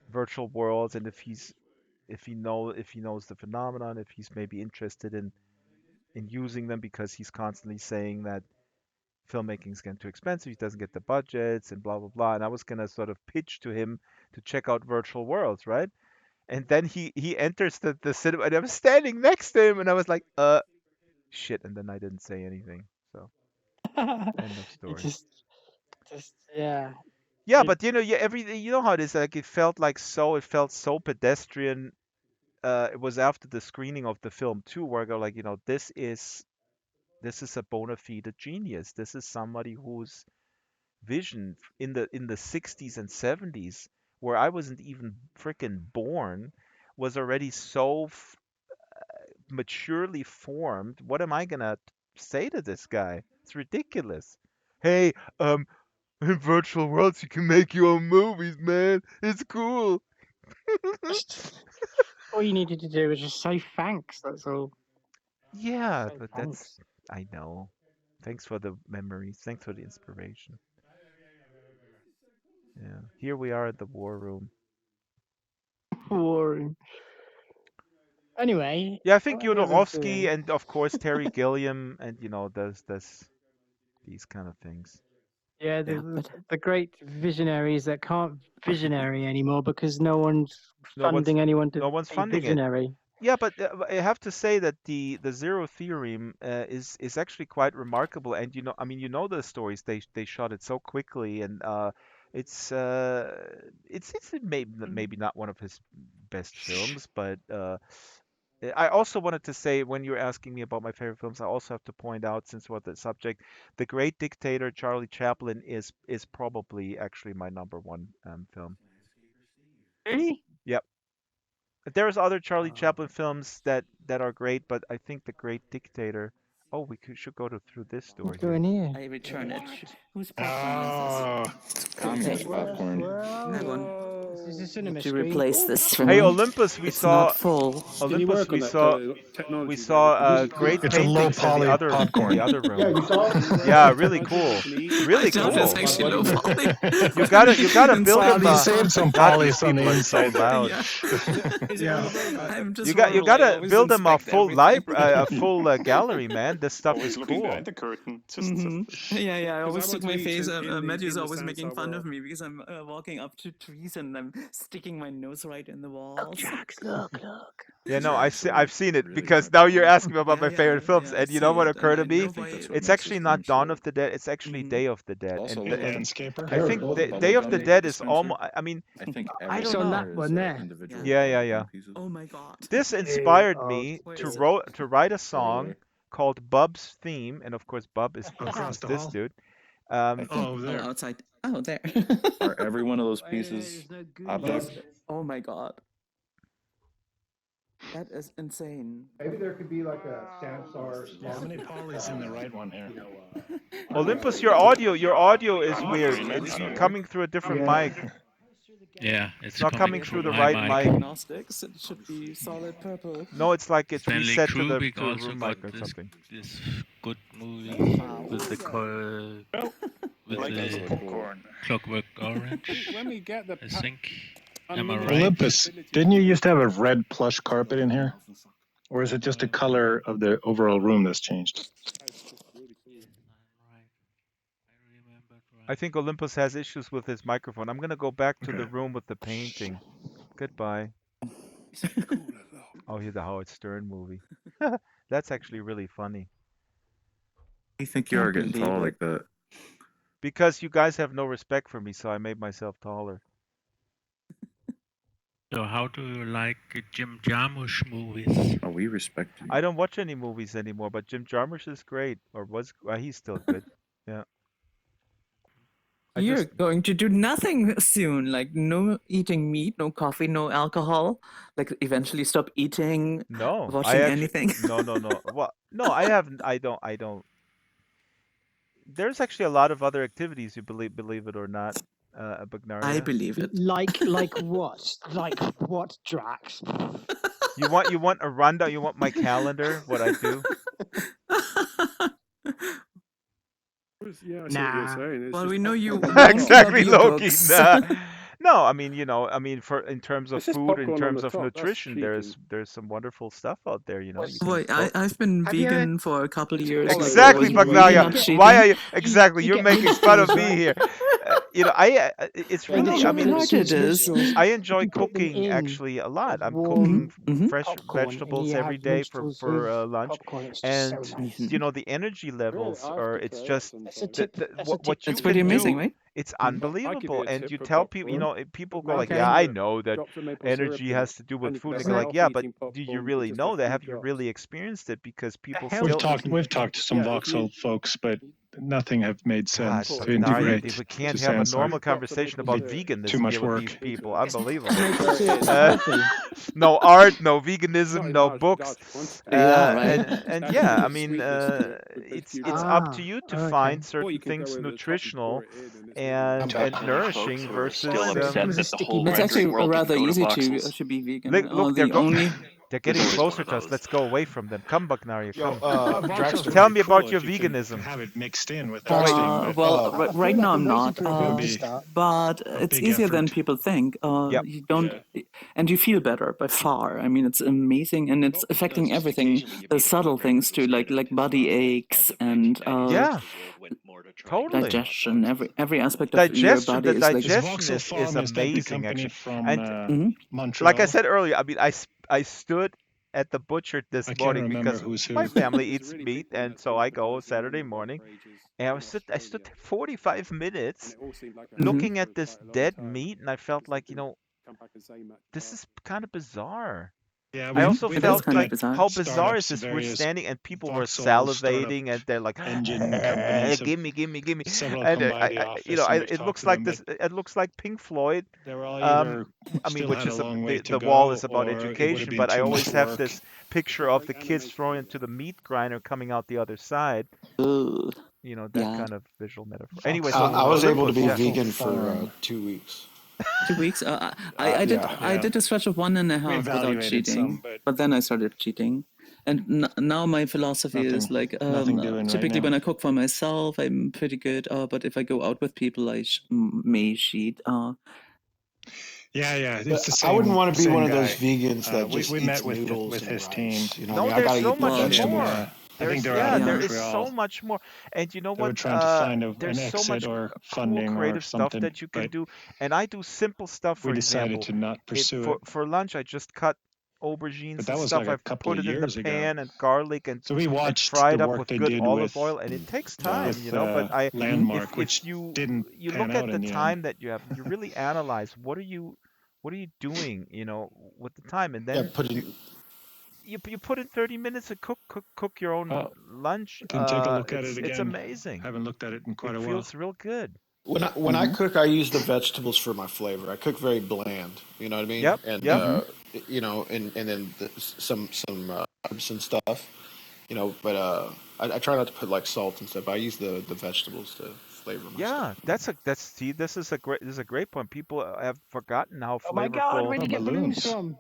virtual worlds, and if he knows the phenomenon, if he's maybe interested in using them, because he's constantly saying that filmmaking is getting too expensive, he doesn't get the budgets, and blah blah blah. And I was gonna sort of pitch to him to check out virtual worlds, right? And then he enters the cinema, and I was standing next to him, and I was like, shit, and then I didn't say anything. So end of It story. just yeah. Yeah, It, but you know how it is. Like it felt so pedestrian. It was after the screening of the film too, where I go like, this is a bona fide genius. This is somebody whose vision in the 60s and 70s, where I wasn't even freaking born, was already so maturely formed. What am I gonna say to this guy? It's ridiculous. Hey, in virtual worlds you can make your own movies, man. It's cool. just all you needed to do was just say thanks. That's all. Yeah, Say but thanks. I know. Thanks for the memories. Thanks for the inspiration. Yeah. Here we are at the war room. Boring. Anyway, Yeah, I think what are the others Jodorowsky doing? and of course Terry Gilliam, and does these kind of things. Yeah, Yeah, but the great visionaries that can't visionary anymore because no one's No one's funding anyone to no one's be funding it. visionary. Yeah, but I have to say that the Zero Theorem is actually quite remarkable, and I mean, the stories. They shot it so quickly, and it's maybe not one of his best films, but I also wanted to say, when you're asking me about my favorite films, I also have to point out, since we're the subject, The Great Dictator, Charlie Chaplin is probably actually my number one film. Really? Yep. There's other Charlie uh, Chaplin films that are great, but I think The Great Dictator. Oh, should go through this door What's here. going here? I return it. What? Whose popcorn is this? It's communist Okay. popcorn. Hang on. Is the cinema To screen replace full? this for Hey, me. Olympus, we It's saw not full. Can you Olympus, work on that kind of we technology? saw great It's a low paintings in the poly other popcorn. room. Yeah, you saw it? Yeah, really cool. Really I doubt cool. it's actually low poly. You gotta build Inside them. They saved some God, poly these on the people are so inside there. loud. Yeah. Is it on the roadmap? I'm just You horrible. I gotta always build them a inspect full everything. a full gallery, man. This stuff Always is looking cool. behind the curtain. Yeah. I always I stick want to my eat face. in Matthew's the always making Sansar fun world. of me because I'm walking up to trees and I'm sticking my nose right in the walls. Look, Jax, look. Yeah, no, It's I've seen it really because hard now to you're do. asking me about my favorite films, I and you see know what it, and occurred to I me? know I think why that's it. what It's makes actually this not film Dawn so of the Dead. It's actually Day of the Dead. also And, like and Landscaper. I think Day of the bubblegum Dead is almost. dispenser. I mean, I think I It's don't on know. that one there. individual Yeah. bubblegum pieces. Oh my god. This inspired Oh, me Where to is it? write a song called Bub's Theme, and of course Bub is Across the this hall. dude. I think Oh, outside. Oh, there. are every one of those hey, pieces there's no good objects? news. Oh my god. That is insane. Maybe there could be like a Sansar How many polys in the right one here? Olympus, your audio is weird. It's coming through a different mic. Yeah, It's it's not coming coming through through the my right mic. mic. Agnostics. It should be solid purple. No, it's like it's Stanley reset to the Kubrick also room got mic or this something. good movie Wow. with the with Like the popcorn. Clockwork Orange, When we get the I think. Am I unlimited right? Olympus, didn't you used to have a red plush carpet in here? Or is it just the color of the overall room that's changed? I think Olympus has issues with his microphone. I'm gonna go back to the Okay. room with the painting. Goodbye. Oh, here's the Howard Stern movie. That's actually really funny. You think you are Can't getting believe tall it. like that? Because you guys have no respect for me, so I made myself taller. So how do you like Jim Jarmusch movies? Oh, we respect you. I don't watch any movies anymore, but Jim Jarmusch is great, or was. Well, he's still good. Yeah. You're going to do nothing soon, like no eating meat, no coffee, no alcohol, like eventually stop eating, No, watching anything. No. Well, no, I haven't. I don't. There's actually a lot of other activities. You believe it or not, Bagnaria. I believe it. Like what? Like what, Drax? You want a rundown? You want my calendar? What I do? Yeah, I see what you're Nah. saying. It's Well, just we know you popcorn. won't Exactly, love Loki. ebooks. Nah. No, I mean, for in terms of It's just food, in popcorn on terms the of top, that's nutrition, there's cheating. some wonderful stuff out there. You know, you Boy, can I've been Have you ever- vegan for a couple of years. exactly, so it was really not Bagnaria. cheating. Why are you exactly? you You're get making mince fun of balls, me right? here. It's Yeah, you really. get I mean, hard it is. I enjoy You put them cooking in actually a lot. I'm warm cooking fresh popcorn, and vegetables you every have day for minstrels with lunch, popcorn. It's just and so nice. the energy Really, levels I have are. to It's try that just That's a sometime. tip. That's a tip. what you It's pretty can amazing, do. right? It's I'll give you unbelievable, a and tip you for tell people. popcorn. People Put go like, Okay. "Yeah, I maple know syrup, that drop some maple energy syrup in has it, to do and with you food." can And have I a go like, "Yeah, but health-eating do you popcorn really with just know a that? few Have you drops. really experienced it?" Because people health- still. We've talked to some Yeah, if Vauxhall you- folks, but nothing have made God, sense to Bagnaria, integrate we to can't have a Sansar. normal Drops of conversation maple about syrup. Too veganism much here with work. these people. Maple Unbelievable. syrup's Uh, healthy. no art, no Not veganism, in no large books. quantities. Yeah, right. And That's yeah, just I the mean, sweetness to it with a it's few it's drops. up to you to Okay. find Or certain you can go things over the top and nutritional pour it in, and it's and really nice. nourishing versus. It was a sticky It's mess. actually rather easy to be vegan. Look, The only they're getting closer to us. Let's go away from them. Come, Bagnaria, Yo, come. Vauxhall's Tell really me about cool your if you can veganism. have it mixed in with Draxtor, everything, but well, I right feel now like I'm we're waiting not. for a film to start. But a it's big easier than effort. people think. Yep. You don't, and you feel better by far. I mean, it's amazing, and it's affecting everything. The subtle things too, like body aches and Yeah, totally. digestion. Every aspect of your The body is like. digestion Vauxhall is Farm, is that the amazing company actually. from And Montreal? like I said earlier, I mean, I stood at the butcher this I can't morning remember because who's who. my family It's a eats really meat, big one and that's so been I go advertising Saturday in morning, for ages and in I stood Australia. 45 And minutes it all seemed like a looking hassle at for this quite a long dead time. meat, and I felt Because they like, didn't come back and say much this about is kind of bizarre. Yeah, I also It is felt kind of like, bizarre. how bizarre is startups, this? We're various standing and people were Vauxhall startup salivating, and they're like, engine companies have give me. several And come by the office and we've it talked looks to like them, but It looks like Pink Floyd. they were all Um, either I mean, still which had a is long way to the wall go, is about or it would have education, been but I too always much have work. this picture of the kids throwing into the meat grinder, coming out the other side. Ooh. That Yeah. kind of visual metaphor. Anyway, I was able to be Olympus, yeah. vegan for 2 weeks. 2 weeks. I did a stretch of 1.5 without evaluated cheating, some, but then I started cheating. And now my philosophy is like, nothing doing right typically now. when I cook for myself, I'm pretty good. But if I go out with people, I may cheat. Yeah, it's But the same. I wouldn't want to be same one of guy. those vegans that we just we eats met with noodles and his rice. team. You know, No, I mean, I there's gotta so eat the much vegetables. more. I think they're Yeah, out of there is Montreal. so much more. And you know They were what? trying to find There's an so exit much or cool, funding or creative stuff something, that you can but do. And I do simple stuff. we For decided example, to not pursue it. for lunch, I just cut But aubergines that and was stuff. like a I couple put of it in the years ago. pan and garlic and So we watched fry the it up work with they good did olive with oil, and it takes time, you know. But Landmark, if which you didn't pan look out at the in the end. time that you have, you really analyze what are you doing, you know, with the time, and then you put in 30 minutes to cook your own lunch. You can take a look at it again. It's amazing. Haven't looked at it in quite a It while. feels real good. When I cook, I use the vegetables for my flavor. I cook very bland. You know what I mean? Yep. And you know, and then some herbs and stuff. You know, but I try not to put like salt and stuff. I use the vegetables to flavor my stuff. See, this is a great point. People have forgotten how Oh my God, where'd you get balloons balloons. from?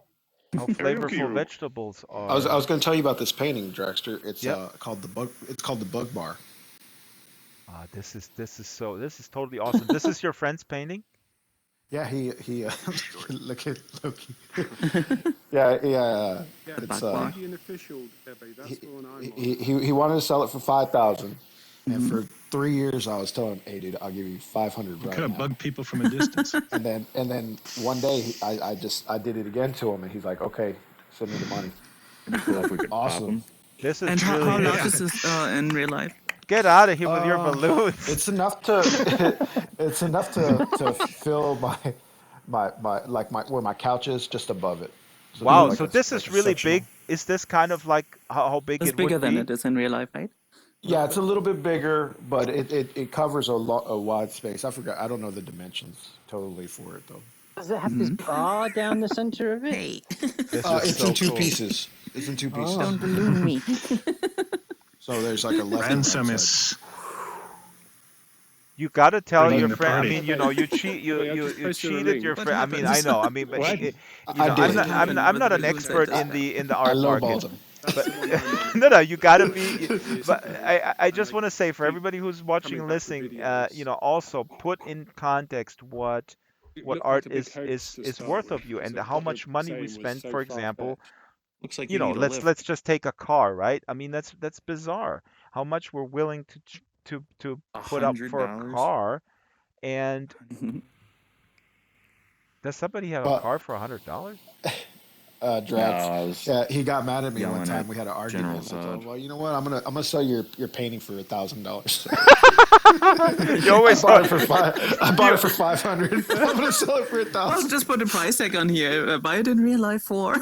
how flavorful vegetables I was are. going to tell you about this painting, Draxter. It's Yep. called the bug. It's called the Bug Bar. This is totally awesome. This is your friend's painting? Yeah, he look at Loki. yeah. Yeah, It's Canadian official, Debbie. That's the one I'm on. he wanted to sell it for 5,000, and for 3 years I was telling him, "Hey, dude, I'll give you 500 You right could have now." bugged people from a distance. And then one day I did it again to him, and he's like, "Okay, send me the money." If we could pop Awesome. 'em. This is And how really large is this in real life? Get out of here with your balloons. It's enough to to fill my where my couch is, just above it. So Wow, there's so like this is really sectional. big. Is this kind of like how big It's it bigger would than be? it is in real life, right? Yeah, it's a little bit bigger, but it covers a wide space. I forgot. I don't know the dimensions totally for it though. Does it have this bar down the center of it? Hey, This is It's so in two cool. pieces. It's in two pieces. don't balloon me. So there's like a left and Ransom right side. is You got to tell bringing your the friend. I party. mean, you know, you Yeah, just you post you a cheated link. your What friend. I mean, happens? I know. I mean, but What? you I know, did. I'm not an balloons expert like in that? the I art lowballed market. him. That's the one I'm on. No, you got to be. It's But I just like want to say for keep everybody who's watching coming and back with listening, videos. you know, also put in context what It looked art like a big hoax to is start worth with. of you and So how what they're much money we saying was spend. so For far example, fetched. Looks like you you know, need a lift. let's just take a car, right? I mean, that's bizarre. How much we're willing to put up for a $100. car, and does somebody have a But car for $100? No, Drax, I was yeah, he got mad at me one yelling time. at We had an General argument. I told him, Zod. well, you know what? I'm gonna sell your painting for $1,000. You always I bought it for 500. I'm gonna sell it for Well, 1,000. just put a price tag on here. Buy it in real life for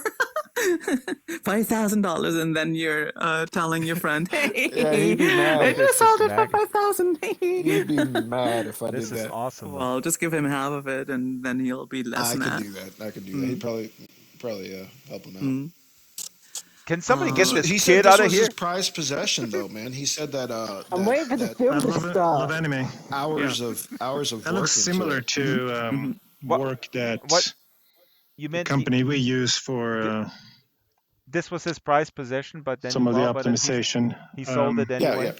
$5,000, and then you're telling your friend, "Hey, Yeah, he'd be mad. I just sold it for Snag it. 5,000." He'd be mad if I This did is that. awesome. Well, just give him half of it, and then he'll be less I mad. could do that. I could do that. He'd probably help him out. Can somebody get this He said kid this out of was here? his prized possession, though, man. He said that I'm waiting for the that film I to love start. anime. hours of That work looks into similar it. to What work that you the meant? company we use for This was his prized possession, but then some of the but optimization. he sold it Yeah, anyway.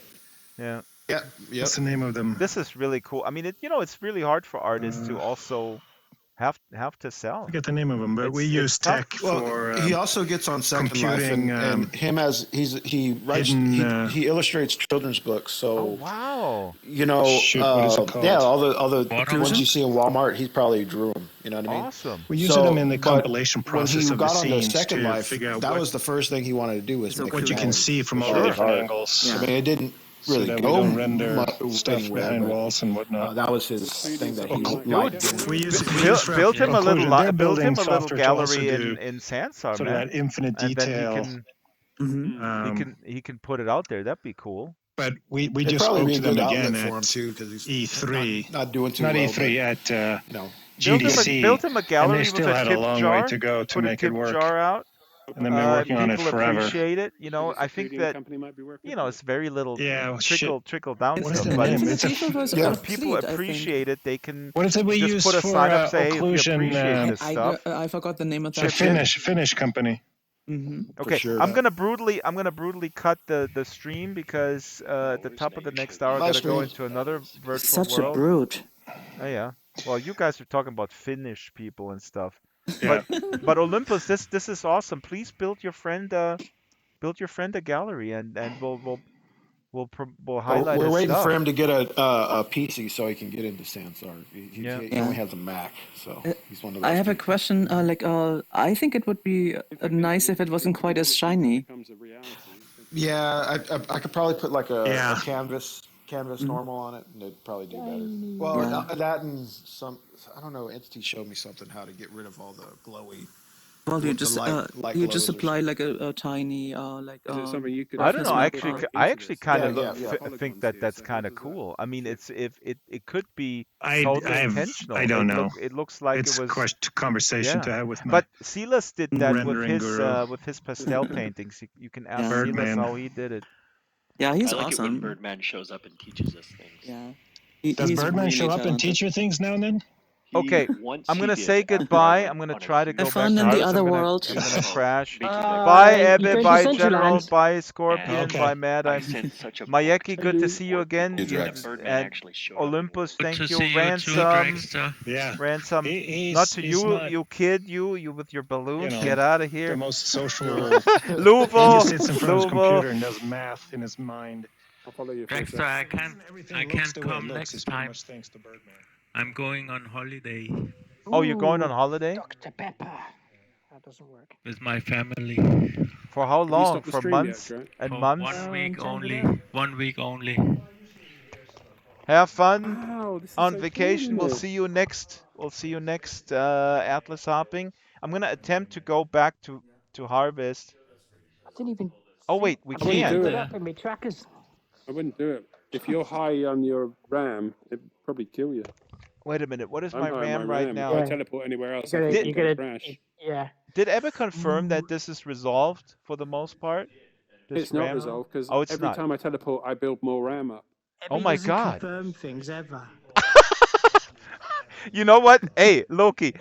Yeah. Yep. What's the name of them? This is really cool. I mean, it's really hard for artists to also have to I sell. forget the name of them, but we It's use tough. tech Well, for he also gets on Second Life, computing, and him as he writes hidden, he illustrates children's books. So Oh wow! you know, shoot, what is it called? yeah, all the What? ones you see in Walmart, he probably drew them. You know what I mean? Awesome. We're using them in the compilation process when of he the got onto scenes Second to Life, figure out that what, was the first thing he wanted to do was So make what you it can all see from all really the different hard. angles, Yeah. I mean, it didn't so really that we go don't render stuff anywhere, behind but, walls and whatnot. that was his thing that he Dude, liked Dude, doing. We use build him a little They're build building him a little software to also gallery do in Sansar, sort of man, that infinite and then detail. he can put it out there. That'd be cool. But we It'd just probably spoke be to a them good again outlet for him at too, because he's E3, not doing too not well. E3, at You know, Build GDC, him a and gallery they with still a had a tip long jar. way to go to Put a make it tip work. jar out. and they've been working on it people forever. appreciate it. You know, This I think fooding that company might be working you know for it's very little Yeah, shit. trickle down What is stuff, the but name? The It's a paper was if people complete, I think. appreciate it, they can what is it we just use put a for sign up say, hey, we occlusion? appreciate this stuff. I forgot the name of The that. Finnish company. Okay, sure. I'm gonna brutally cut the stream because at the top of the next hour I Bye, gotta go stream. into another virtual Such a world. brute. Oh yeah. Well, you guys are talking about Finnish people and stuff. Yeah. But Olympus, this is awesome. Please build your friend a gallery and we'll highlight We're his waiting stuff. for him to get a PC so he can get into Sansar. He Yeah. only has a Mac, so he's one of those. I have a people. question. I think it would be nice if it wasn't quite as shiny. Yeah, I could probably put like a Yeah. canvas normal on it, and it'd probably do better. Well, Yeah. that and some, I don't know. Entity showed me something how to get rid of all the glowy. Well, you the just light you glows just or apply like a tiny Is it something you could I don't know. reference actually map. I actually kind of Yeah. think that that's kind of cool. I mean, it could be I totally intentional. I don't know. It looks like It's it was conversation yeah. to have with my But Silas did that rendering guru. with his pastel paintings. You can ask Yeah. Silas Birdman. how he did it. Yeah, he's I like awesome. it when Birdman shows up and teaches us things. Yeah. Does He's Birdman really show up and talented. teach you things now and then? Okay, Once I'm he gonna did say after I goodbye. went I'm gonna on a try to huge go Have back fun to in the Harvest. other I'm world. gonna crash. making the Bye, garden. Ebbe. go to Bye, Central General. Land. Bye, Scorpion. And Okay. Bye, Mad I Eye. sent such a Mayeki, good to see you Hello. again. Hey, You, Drax. Birdman and actually showed up and Olympus, Good thank to you. see you too, Ransom, Draxtor. Yeah. Ransom. He's Not to you, not, you kid, you with your balloons. know, Get out of the here. most social. He Louvo, just sits in front of his Louvo. computer and does math in his mind. I'll follow you for a Draxtor, sec. I can't Everything looks the way it come looks. next It's pretty time. much thanks to Birdman. I'm going on holiday Oh, you're going on holiday? Dr. Pepper. That doesn't work. with my family For how Have you long? stopped the For stream yet, months Drax? and for months? 1 week Until only. now. 1 week only. Have fun Wow, this is on so vacation. cool, We'll isn't it? see you next. Atlas hopping. I'm gonna attempt to go back to harvest. I didn't even. Oh wait, we I wouldn't can't. do Put it. up in my trackers. I wouldn't do it. If you're high on your RAM, it'd probably kill you. Wait a minute. What is I'm my high on my RAM right RAM. now? If I Yeah. teleport anywhere else, You're I gonna, think I'm you're gonna gonna, crash. yeah. Did Ebba confirm that this is resolved for the most part? This It's not RAM? resolved because Oh, it's every not. time I teleport, I build more RAM up. Oh Ebby my doesn't God. confirm things ever. You know what? Hey, Loki.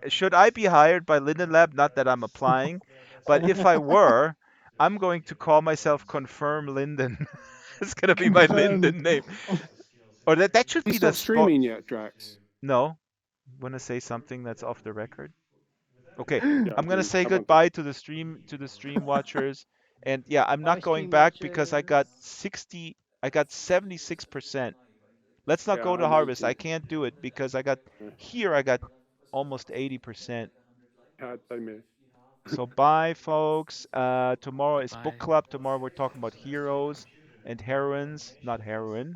Should I be hired by Linden Lab? Not that I'm applying, but if I were, I'm going to call myself Confirm Linden. It's gonna be my Confirmed. Linden name. Or that should You be the stopped streaming yet, Drax? No. Wanna say something that's off the record? Okay, Yeah, I'm gonna do. say I want to. goodbye to the stream watchers, and yeah, I'm Bye, not going stream back because I got watchers. 76%. Let's not Yeah, go to I'm harvest. 80. I can't do it because I got almost 80%. Same here. So bye, folks. Tomorrow is book Bye. club. Tomorrow we're talking about heroes and heroines, not heroin,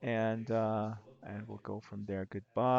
and we'll go from there. Goodbye.